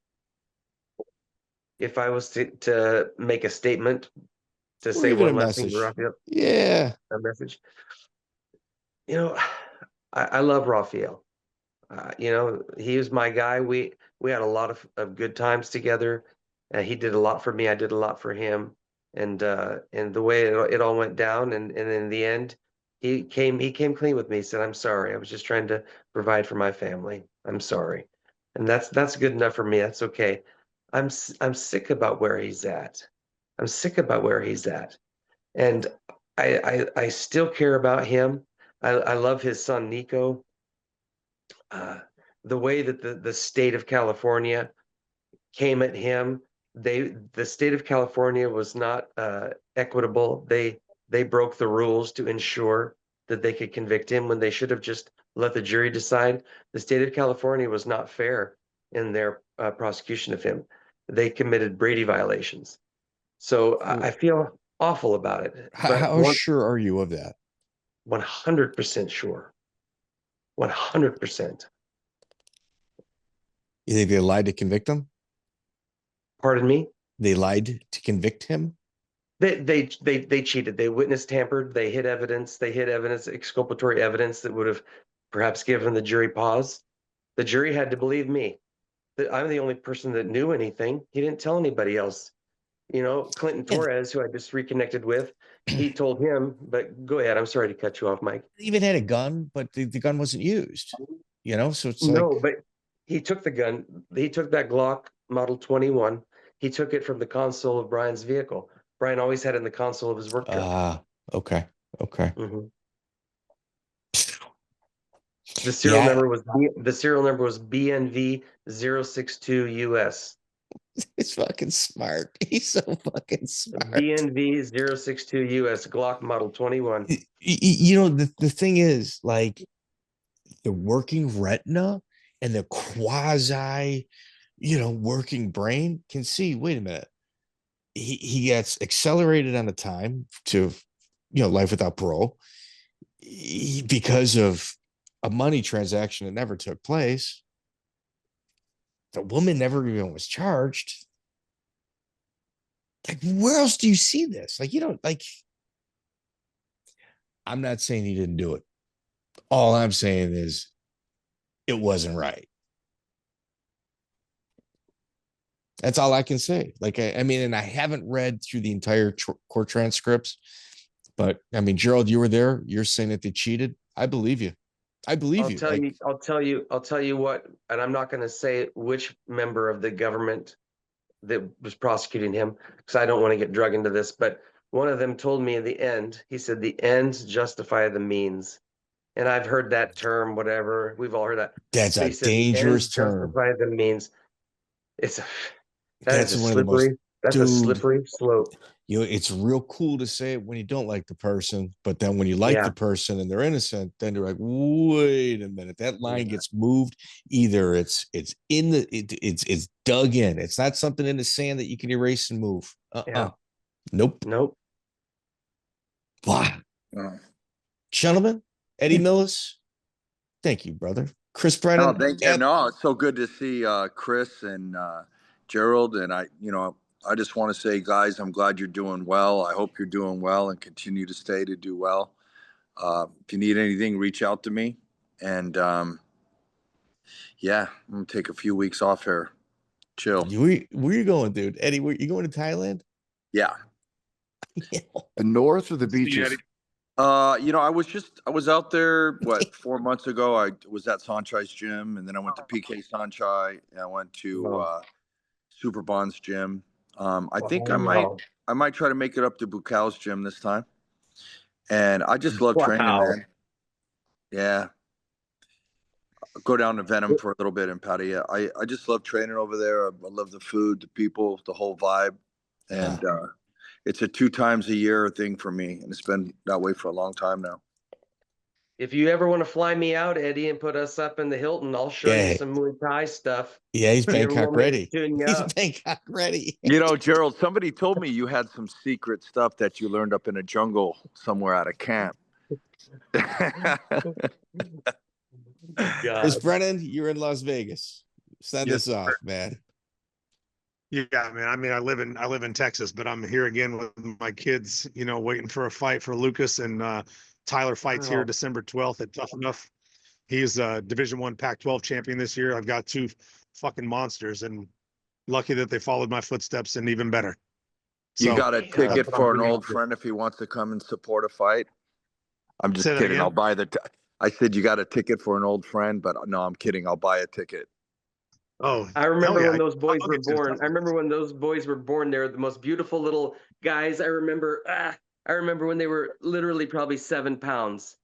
If I was to make a statement, to Or say even one a last thing message. to Rafiel, Yeah. a message. I love Rafiel. He was my guy. We had a lot of good times together. He did a lot for me. I did a lot for him. And the way it all went down, and in the end, he came clean with me. He said, "I'm sorry. I was just trying to provide for my family. I'm sorry." And that's good enough for me. That's okay. I'm sick about where he's at. I'm sick about where he's at. And I still care about him. I love his son Nico. The way that the state of California came at him, the state of California was not equitable. They broke the rules to ensure that they could convict him when they should have just let the jury decide. The state of California was not fair in their prosecution of him. They committed Brady violations. So I feel awful about it. But How sure are you of that? 100% sure. 100%. You think they lied to convict him? Pardon me? They lied to convict him? They cheated. They witness tampered. They hid evidence. Exculpatory evidence that would have perhaps given the jury pause. The jury had to believe me. That I'm the only person that knew anything. He didn't tell anybody else. Clinton Torres, who I just reconnected with, he told him. But go ahead. I'm sorry to cut you off, Mike. He even had a gun, but the gun wasn't used. So it's No, but he took the gun. He took that Glock Model 21. He took it from the console of Brian's vehicle. Brian always had it in the console of his work truck. Okay. Mm-hmm. The serial number was BNV 062 US. It's fucking smart. He's so fucking smart. BNV 062 US Glock Model 21. The thing is, like, the working retina and the quasi, working brain can see, wait a minute. He gets accelerated on the time to, life without parole because of a money transaction that never took place. The woman never even was charged. Like, where else do you see this? I'm not saying he didn't do it. All I'm saying is it wasn't right. That's all I can say. And I haven't read through the entire court transcripts, but Gerald, you were there. You're saying that they cheated. I believe you. I'll tell you what, and I'm not going to say which member of the government that was prosecuting him, because I don't want to get drug into this, but one of them told me in the end, he said, the ends justify the means. And I've heard that term, whatever. We've all heard that. That's a dangerous term. Justify the means. That's a slippery slope. It's real cool to say it when you don't like the person, but then when you like the person and they're innocent, then you're like, wait a minute, that line gets moved. Either it's dug in. It's not something in the sand that you can erase and move. Nope. Wow. Gentlemen, Eddy Millis, thank you, brother. Chris Brennan. No, it's so good to see Chris and Gerald, and I just want to say, guys, I'm glad you're doing well. I hope you're doing well and continue to stay to do well. If you need anything, reach out to me. And yeah, I'm gonna take a few weeks off here. Chill. Where you going, dude? Eddie, where you going to Thailand? Yeah. The north or the See you, beaches? Eddie. I was out there, 4 months ago. I was at Sanchai's gym, and then I went to PK Sanchai, and I went to Super Bond's gym. I think I might try to make it up to Bukow's gym this time. And I just love training, man. Yeah. Go down to Venom for a little bit in Pattaya. I just love training over there. I love the food, the people, the whole vibe. And it's a 2 times a year thing for me. And it's been that way for a long time now. If you ever want to fly me out, Eddie, and put us up in the Hilton, I'll show you some Muay Thai stuff. Yeah, he's You ever Bangkok want me to ready. tune you He's up? Bangkok ready. Gerald, somebody told me you had some secret stuff that you learned up in a jungle somewhere at a camp. Chris Brennan, you're in Las Vegas. Send us off, man. Yeah, man. I mean, I live in Texas, but I'm here again with my kids, waiting for a fight for Lucas, and Tyler fights here December 12th at Tough Enough. He's a Division I Pac-12 champion this year. I've got 2 fucking monsters, and lucky that they followed my footsteps, and even better. You got a ticket for an old friend if he wants to come and support a fight? I'm just kidding. I'll buy I said you got a ticket for an old friend, but no, I'm kidding. I'll buy a ticket. Oh, I remember when those boys were born. I remember when those boys were born. They're the most beautiful little guys. I remember when they were literally probably 7 pounds.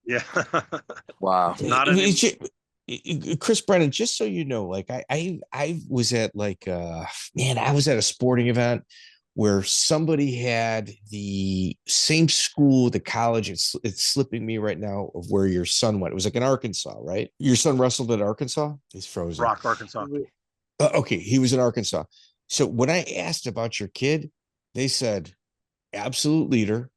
Yeah. Wow. Chris Brennan, just so you know, like I was at I was at a sporting event where somebody had the same school, the college. It's slipping me right now of where your son went. It was like in Arkansas, right? Your son wrestled at Arkansas? He's frozen. Rock, Arkansas. Okay, he was in Arkansas. So when I asked about your kid, they said, absolute leader,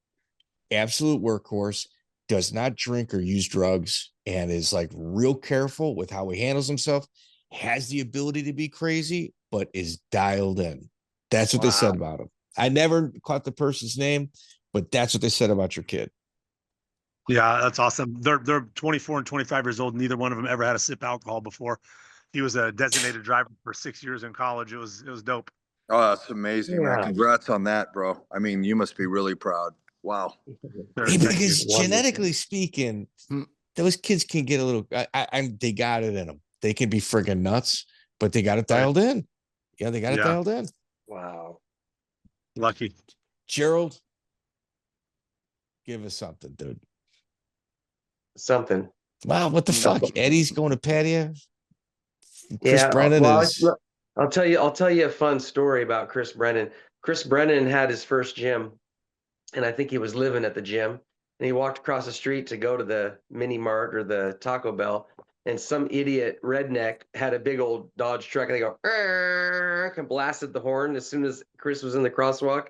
absolute workhorse, does not drink or use drugs, and is like real careful with how he handles himself, has the ability to be crazy, but is dialed in. That's what they said about him. I never caught the person's name, but that's what they said about your kid. Yeah, that's awesome. They're 24 and 25 years old. Neither one of them ever had a sip of alcohol before. He was a designated driver for 6 years in college. It was dope. Oh, that's amazing, man. Congrats on that, bro. I mean, you must be really proud. Wow. Because genetically speaking, those kids can get a little, they got it in them. They can be friggin' nuts, but they got it dialed in. Yeah, they got it dialed in. Wow. Lucky. Gerald, give us something, dude. Something. Wow, what the fuck? Eddie's going to Pattaya? Chris Brennan is... I'll tell you a fun story about Chris Brennan. Chris Brennan had his first gym, and I think he was living at the gym, and he walked across the street to go to the mini mart or the Taco Bell, and some idiot redneck had a big old Dodge truck, and they go and blasted the horn as soon as Chris was in the crosswalk,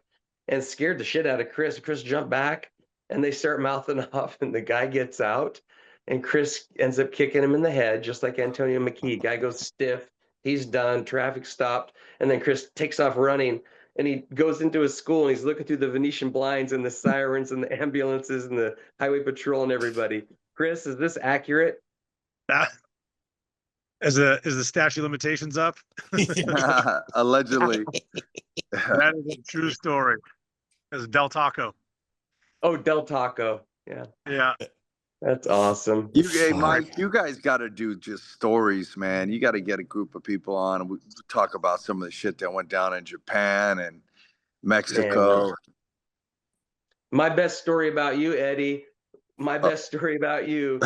and scared the shit out of Chris. Chris jumped back, and they start mouthing off, and the guy gets out, and Chris ends up kicking him in the head, just like Antonio McKee. Guy goes stiff. He's done. Traffic stopped, and then Chris takes off running, and he goes into his school, and he's looking through the Venetian blinds and the sirens and the ambulances and the highway patrol and everybody. Chris, is this accurate? Is the statute of limitations up? Allegedly. That is a true story. It's Del Taco. Oh, Del Taco. Yeah. Yeah. That's awesome. Mike, you guys got to do just stories, man. You got to get a group of people on and we talk about some of the shit that went down in Japan and Mexico. Man. My best story about you, Eddie. My best story about you.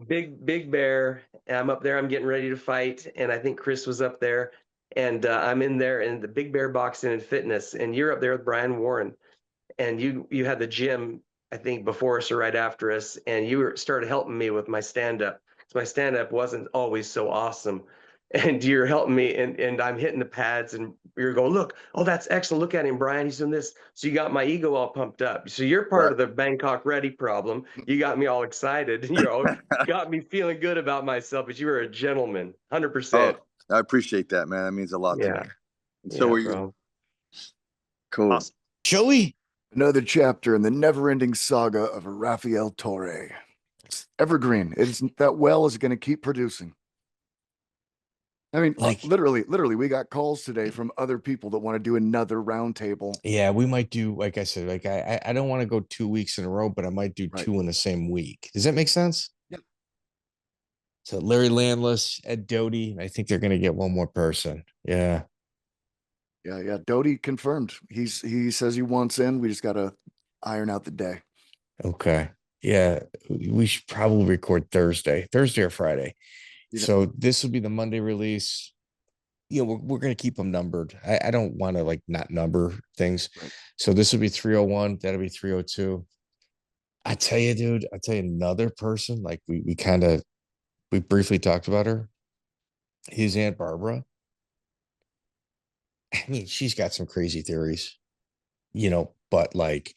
Big Bear. I'm up there. I'm getting ready to fight, and I think Chris was up there, and I'm in there in the Big Bear Boxing and Fitness, and you're up there with Brian Warren, and you had the gym, I think, before us or right after us, and you started helping me with my stand-up. So my stand-up wasn't always so awesome, and you're helping me, and I'm hitting the pads, and you're going, look, oh, that's excellent. Look at him, Brian. He's doing this. So you got my ego all pumped up. So you're part of the Bangkok Ready problem. You got me all excited. You got me feeling good about myself, but you were a gentleman, 100%. I appreciate that, man. That means a lot to me. And so are you. Bro. Cool. Awesome. Joey. Another chapter in the never-ending saga of Rafiel Torre. It's evergreen. That well is going to keep producing. I mean, Like- literally, we got calls today from other people that want to do another roundtable. Yeah, we might do, like I said, like I don't want to go 2 weeks in a row, but I might do Right. 2 in the same week. Does that make sense? Yep. So Larry Landless, Ed Doty. I think they're going to get one more person. Yeah. Yeah. Doty confirmed. He says he wants in. We just got to iron out the day. Okay. Yeah. We should probably record Thursday or Friday. Yeah. So this will be the Monday release. You know, we're going to keep them numbered. I don't want to like not number things. Right. So this will be 301. That'll be 302. I tell you, dude, another person, like we briefly talked about her. His Aunt Barbara. I mean, she's got some crazy theories, but like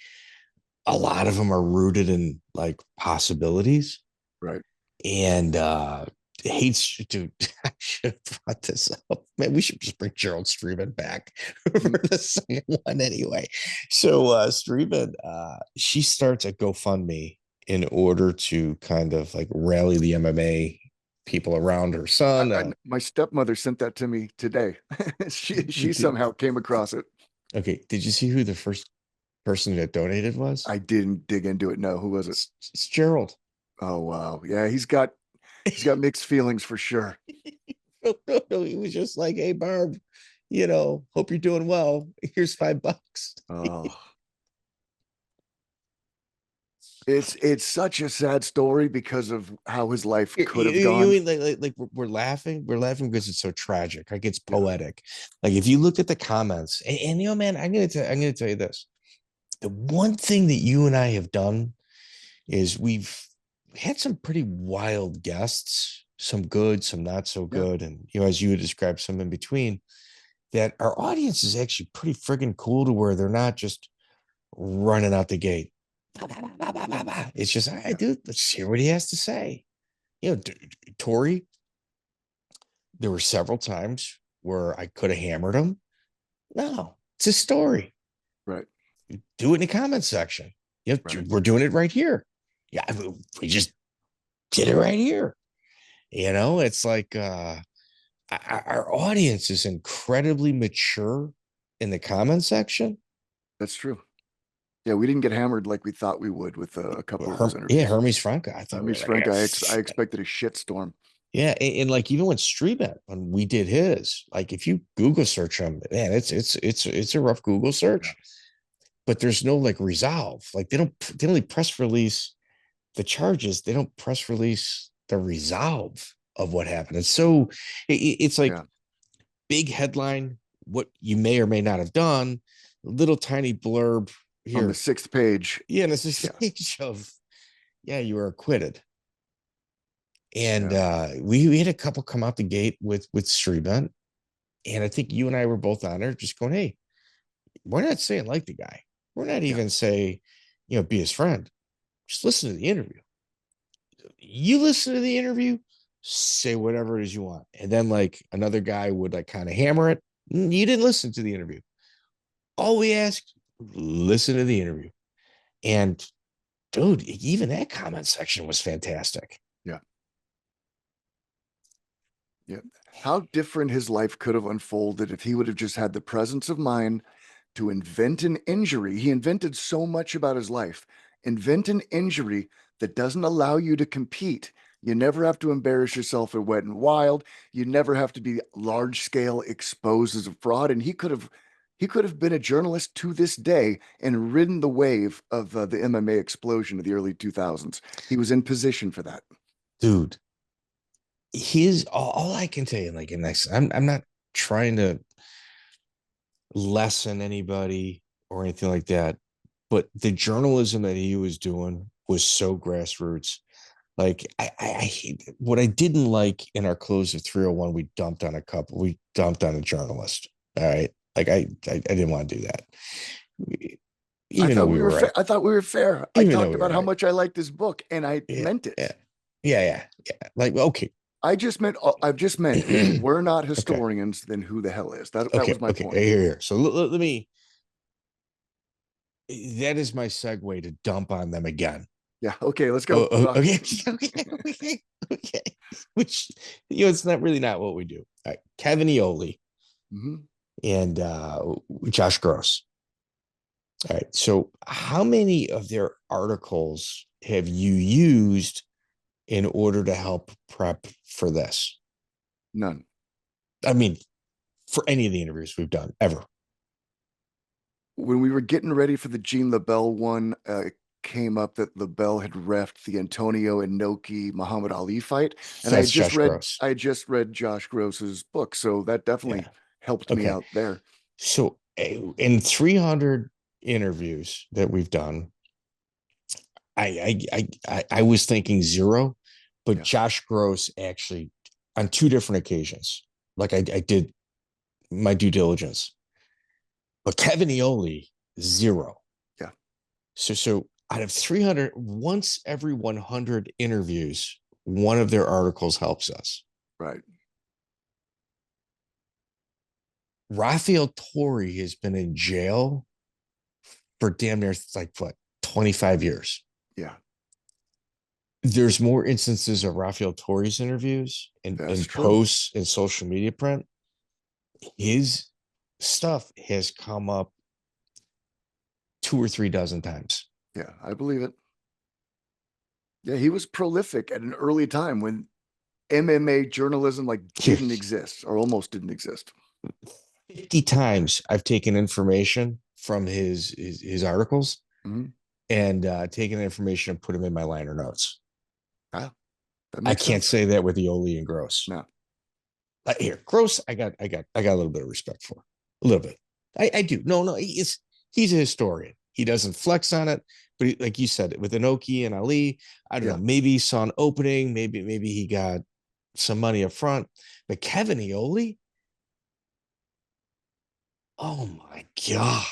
a lot of them are rooted in like possibilities. Right. And hates, dude. I should have brought this up. Man, we should just bring Gerald Strebendt back for the second one anyway. So Strebendt, she starts a GoFundMe in order to kind of like rally the MMA people around her son. My stepmother sent that to me today. she somehow came across it. Okay, did you see who the first person that donated was? I didn't dig into it. No, who was it? It's Gerald. Oh wow, yeah, he's got mixed feelings for sure. No, he was just like, "Hey, Barb, hope you're doing well. Here's $5." Oh, it's such a sad story because of how his life could have gone. You mean like we're laughing? We're laughing because it's so tragic. Like it's poetic. Like if you look at the comments, and man, I'm gonna tell you this. The one thing that you and I have done is we've had some pretty wild guests, some good, some not so good. And, as you would describe, some in between, that our audience is actually pretty friggin' cool to where they're not just running out the gate. It's just, all right, dude, let's hear what he has to say. Tori, there were several times where I could have hammered him. No, it's a story. Right. Do it in the comment section. Right. We're doing it right here. Yeah, we just did it right here. It's like our audience is incredibly mature in the comment section. That's true. Yeah, we didn't get hammered like we thought we would with a couple of those interviews. Yeah, Hermes Franca. I thought Hermes Franca, I expected a shitstorm. Yeah, and like even when Strebendt, when we did his, like if you Google search him, man, it's a rough Google search. Yeah. But there's no like resolve. Like they don't only press release the charges. They don't press release the resolve of what happened. And so it's like big headline, what you may or may not have done, little tiny blurb here on the 6th page. Yeah, and it's the page of you were acquitted. And we had a couple come out the gate with Strebendt. And I think you and I were both on there just going, hey, we're not saying like the guy. We're not even say, be his friend. Just listen to the interview. You listen to the interview, say whatever it is you want. And then like another guy would like kind of hammer it. You didn't listen to the interview. All we ask, listen to the interview. And dude, even that comment section was fantastic. Yeah. Yeah. How different his life could have unfolded if he would have just had the presence of mind to invent an injury. He invented so much about his life. Invent an injury that doesn't allow you to compete. You never have to embarrass yourself at Wet and Wild. You never have to be large scale exposed as a fraud. And he could have been a journalist to this day and ridden the wave of the MMA explosion of the early 2000s. He was in position for that. Dude, all I can tell you, like, and I'm not trying to lessen anybody or anything like that, but the journalism that he was doing was so grassroots. Like I what I didn't like in our close of 301, we dumped on a journalist. All right. Like I didn't want to do that. Even though we were right. I thought we were fair. I talked about how much I liked this book and I meant it. Yeah. Like, okay. I've just meant if we're not historians, then who the hell is? That was my point. Here. So let me that is my segue to dump on them again. Yeah. Okay. Let's go. Okay. Okay. Which, it's not really not what we do. All right. Kevin Ioli and Josh Gross. All right. So how many of their articles have you used in order to help prep for this? None. I mean, for any of the interviews we've done ever. When we were getting ready for the Gene LaBelle one, it came up that LaBelle had refed the Antonio Inoki Muhammad Ali fight. And That's Josh Gross. I just read Josh Gross's book. So that definitely helped me out there. So in 300 interviews that we've done, I was thinking 0, but Josh Gross actually on 2 different occasions, like I did my due diligence, but Kevin Ioli 0. Yeah. So out of 300, once every 100 interviews, one of their articles helps us. Right. Rafiel Torre has been in jail for damn near 25 years. Yeah. There's more instances of Rafiel Torre's interviews and posts and social media print. His stuff has come up 2 or 3 dozen times. Yeah, I believe it. Yeah, he was prolific at an early time when MMA journalism didn't exist or almost didn't exist. 50 times I've taken information from his articles and taken the information and put them in my liner notes. I can't say that with Ioli and Gross. No. Here, Gross, I got a little bit of respect for. A little bit. I do. No, he's a historian. He doesn't flex on it, but like you said, with Inoki and Ali, I don't know, maybe he saw an opening, maybe he got some money up front. But Kevin Ioli, oh my God.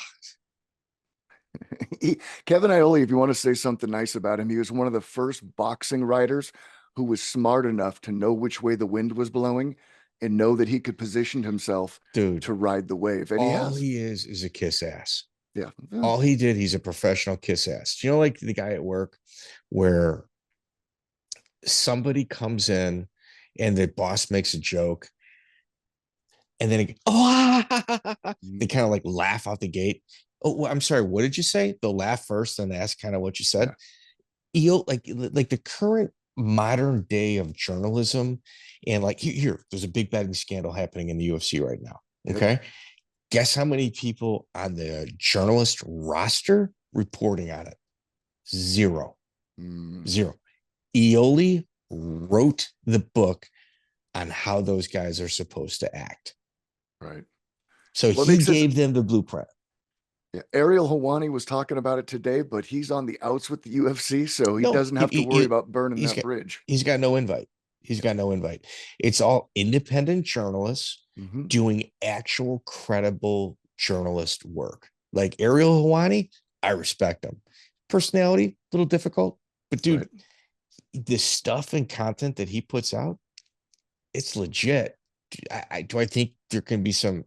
Kevin Ioli, if you want to say something nice about him, he was one of the first boxing writers who was smart enough to know which way the wind was blowing and know that he could position himself to ride the wave. And he is a kiss ass. Yeah. All he did, he's a professional kiss ass. Like the guy at work where somebody comes in and the boss makes a joke and then they kind of laugh out the gate. Oh, I'm sorry. What did you say? They'll laugh first and ask kind of what you said. Yeah. Like the current modern day of journalism and here, there's a big betting scandal happening in the UFC right now. Okay. Yep. Guess how many people on the journalist roster reporting on it? 0. 0. Ioli wrote the book on how those guys are supposed to act. Right. So he gave them the blueprint. Yeah. Ariel Helwani was talking about it today, but he's on the outs with the UFC, so he doesn't have to worry about burning that bridge. He's got no invite. Got no invite. It's all independent journalists doing actual credible journalist work. Like Ariel Helwani, I respect him. Personality, a little difficult, but dude, the stuff and content that he puts out, it's legit. Do I think there can be some,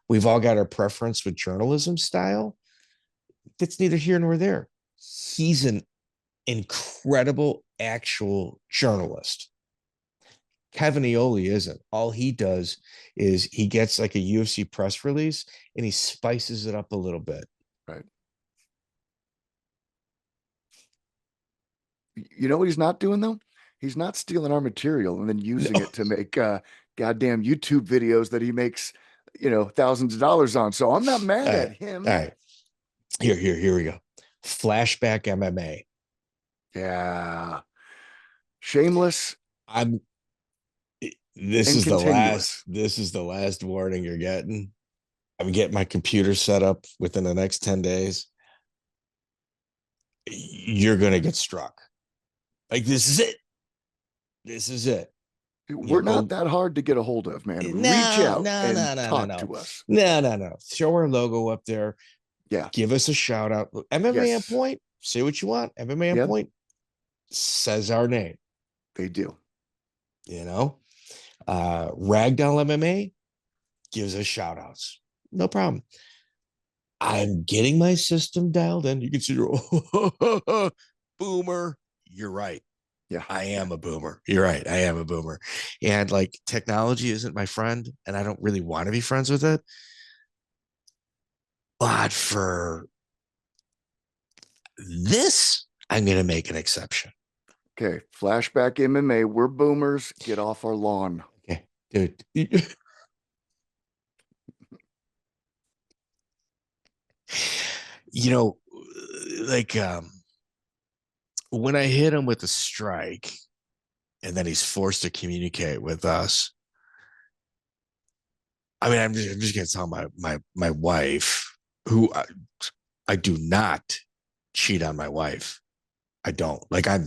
we've all got our preference with journalism style. That's neither here nor there. He's an incredible actual journalist. Kevin Ioli isn't. All he does is he gets a UFC press release and he spices it up a little bit. Right. You know what he's not doing though? He's not stealing our material and then using it to make goddamn YouTube videos that he makes, thousands of dollars on. So I'm not mad at him. All right. Here we go. Flashback MMA. Yeah. Shameless. This is the last warning you're getting. I'm getting my computer set up within the next 10 days. You're going to get struck. This is it. This is it. We're not that hard to get a hold of, man. Reach out and talk to us. No. Show our logo up there. Yeah. Give us a shout out. MMA on Point. Say what you want. MMA on Point says our name. They do. Ragdoll MMA gives us shout outs. No problem. I'm getting my system dialed in. You can see your boomer. You're right. Yeah. I am a boomer. You're right. I am a boomer. And like technology isn't my friend, and I don't really want to be friends with it. But for this, I'm going to make an exception. Okay. Flashback MMA. We're boomers. Get off our lawn. Okay, dude. You know, like when I hit him with the strike and then he's forced to communicate with us. I mean, I'm just going to tell my wife, who I do not cheat on my wife. I don't. Like I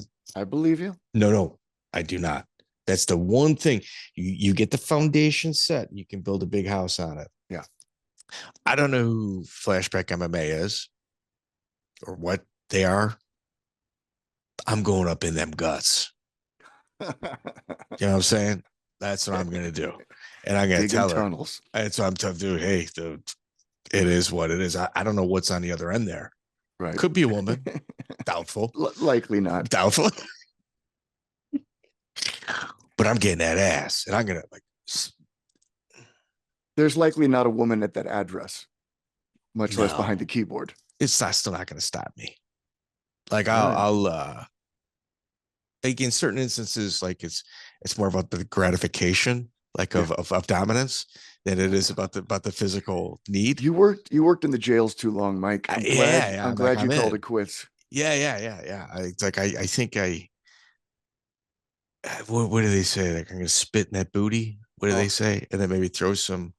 believe you. No, I do not. That's the one thing. You get the foundation set, you can build a big house on it. Yeah. I don't know who Flashback MMA is or what they are. I'm going up in them guts. You know what I'm saying? That's what I'm going to do. And I'm going to tell her. Tunnels. And so I'm telling dude, hey, dude, it is what it is. I don't know what's on the other end there. Right. Could be a woman. Doubtful. Likely not. Doubtful. But I'm getting that ass. And I'm going to like. There's likely not a woman at that address, much less No. behind the keyboard. It's not still not going to stop me. Like All I'll like in certain instances, like it's more about the gratification, like of dominance than it is about the physical need. You worked in the jails too long, Mike. I'm glad you called it quits. Yeah. I think what do they say? Like I'm gonna spit in that booty. What do they say? And then maybe throw some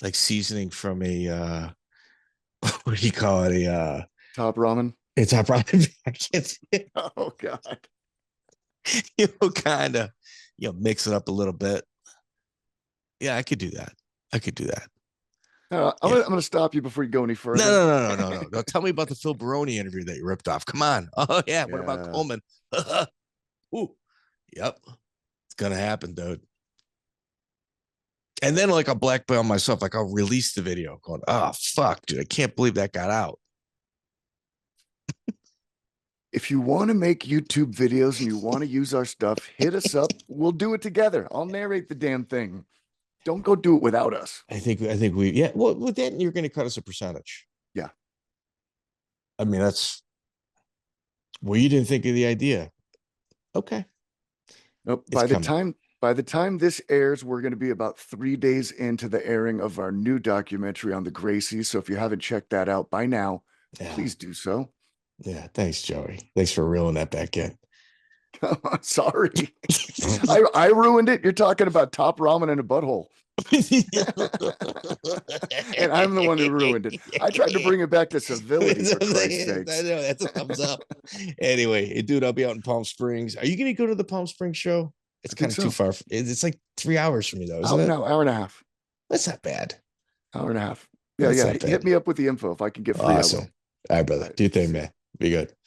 like seasoning from a what do you call it? A Top ramen. it's a problem. I can't say it. Oh God. Kind of, mix it up a little bit. Yeah, I could do that. I'm gonna stop you before you go any further. No. Tell me about the Phil Baroni interview that you ripped off. Come on. Oh yeah. What about Coleman? Ooh. Yep. It's gonna happen, dude. And then like I'll blackmail myself. Like I'll release the video going, oh fuck, dude. I can't believe that got out. If you want to make YouTube videos and you want to use our stuff, hit us up. We'll do it together. I'll narrate the damn thing. Don't go do it without us. I think well, with that, you're going to cut us a percentage. Yeah. I mean, you didn't think of the idea. Okay. Nope. By the time this airs, we're going to be about 3 days into the airing of our new documentary on the Gracies. So if you haven't checked that out by now, please do so. Yeah. Thanks, Joey. Thanks for reeling that back in. Sorry. I ruined it. You're talking about top ramen in a butthole. And I'm the one who ruined it. I tried to bring it back to civility, for Christ's sakes. I know, that's a thumbs up. Anyway, dude, I'll be out in Palm Springs. Are you going to go to the Palm Springs show? It's kind of too far. It's like 3 hours from me, though, isn't it? No, hour and a half. That's not bad. Hour and a half. Yeah. Hit me up with the info if I can get free. Awesome. All right, brother. Do your thing, man. Be good.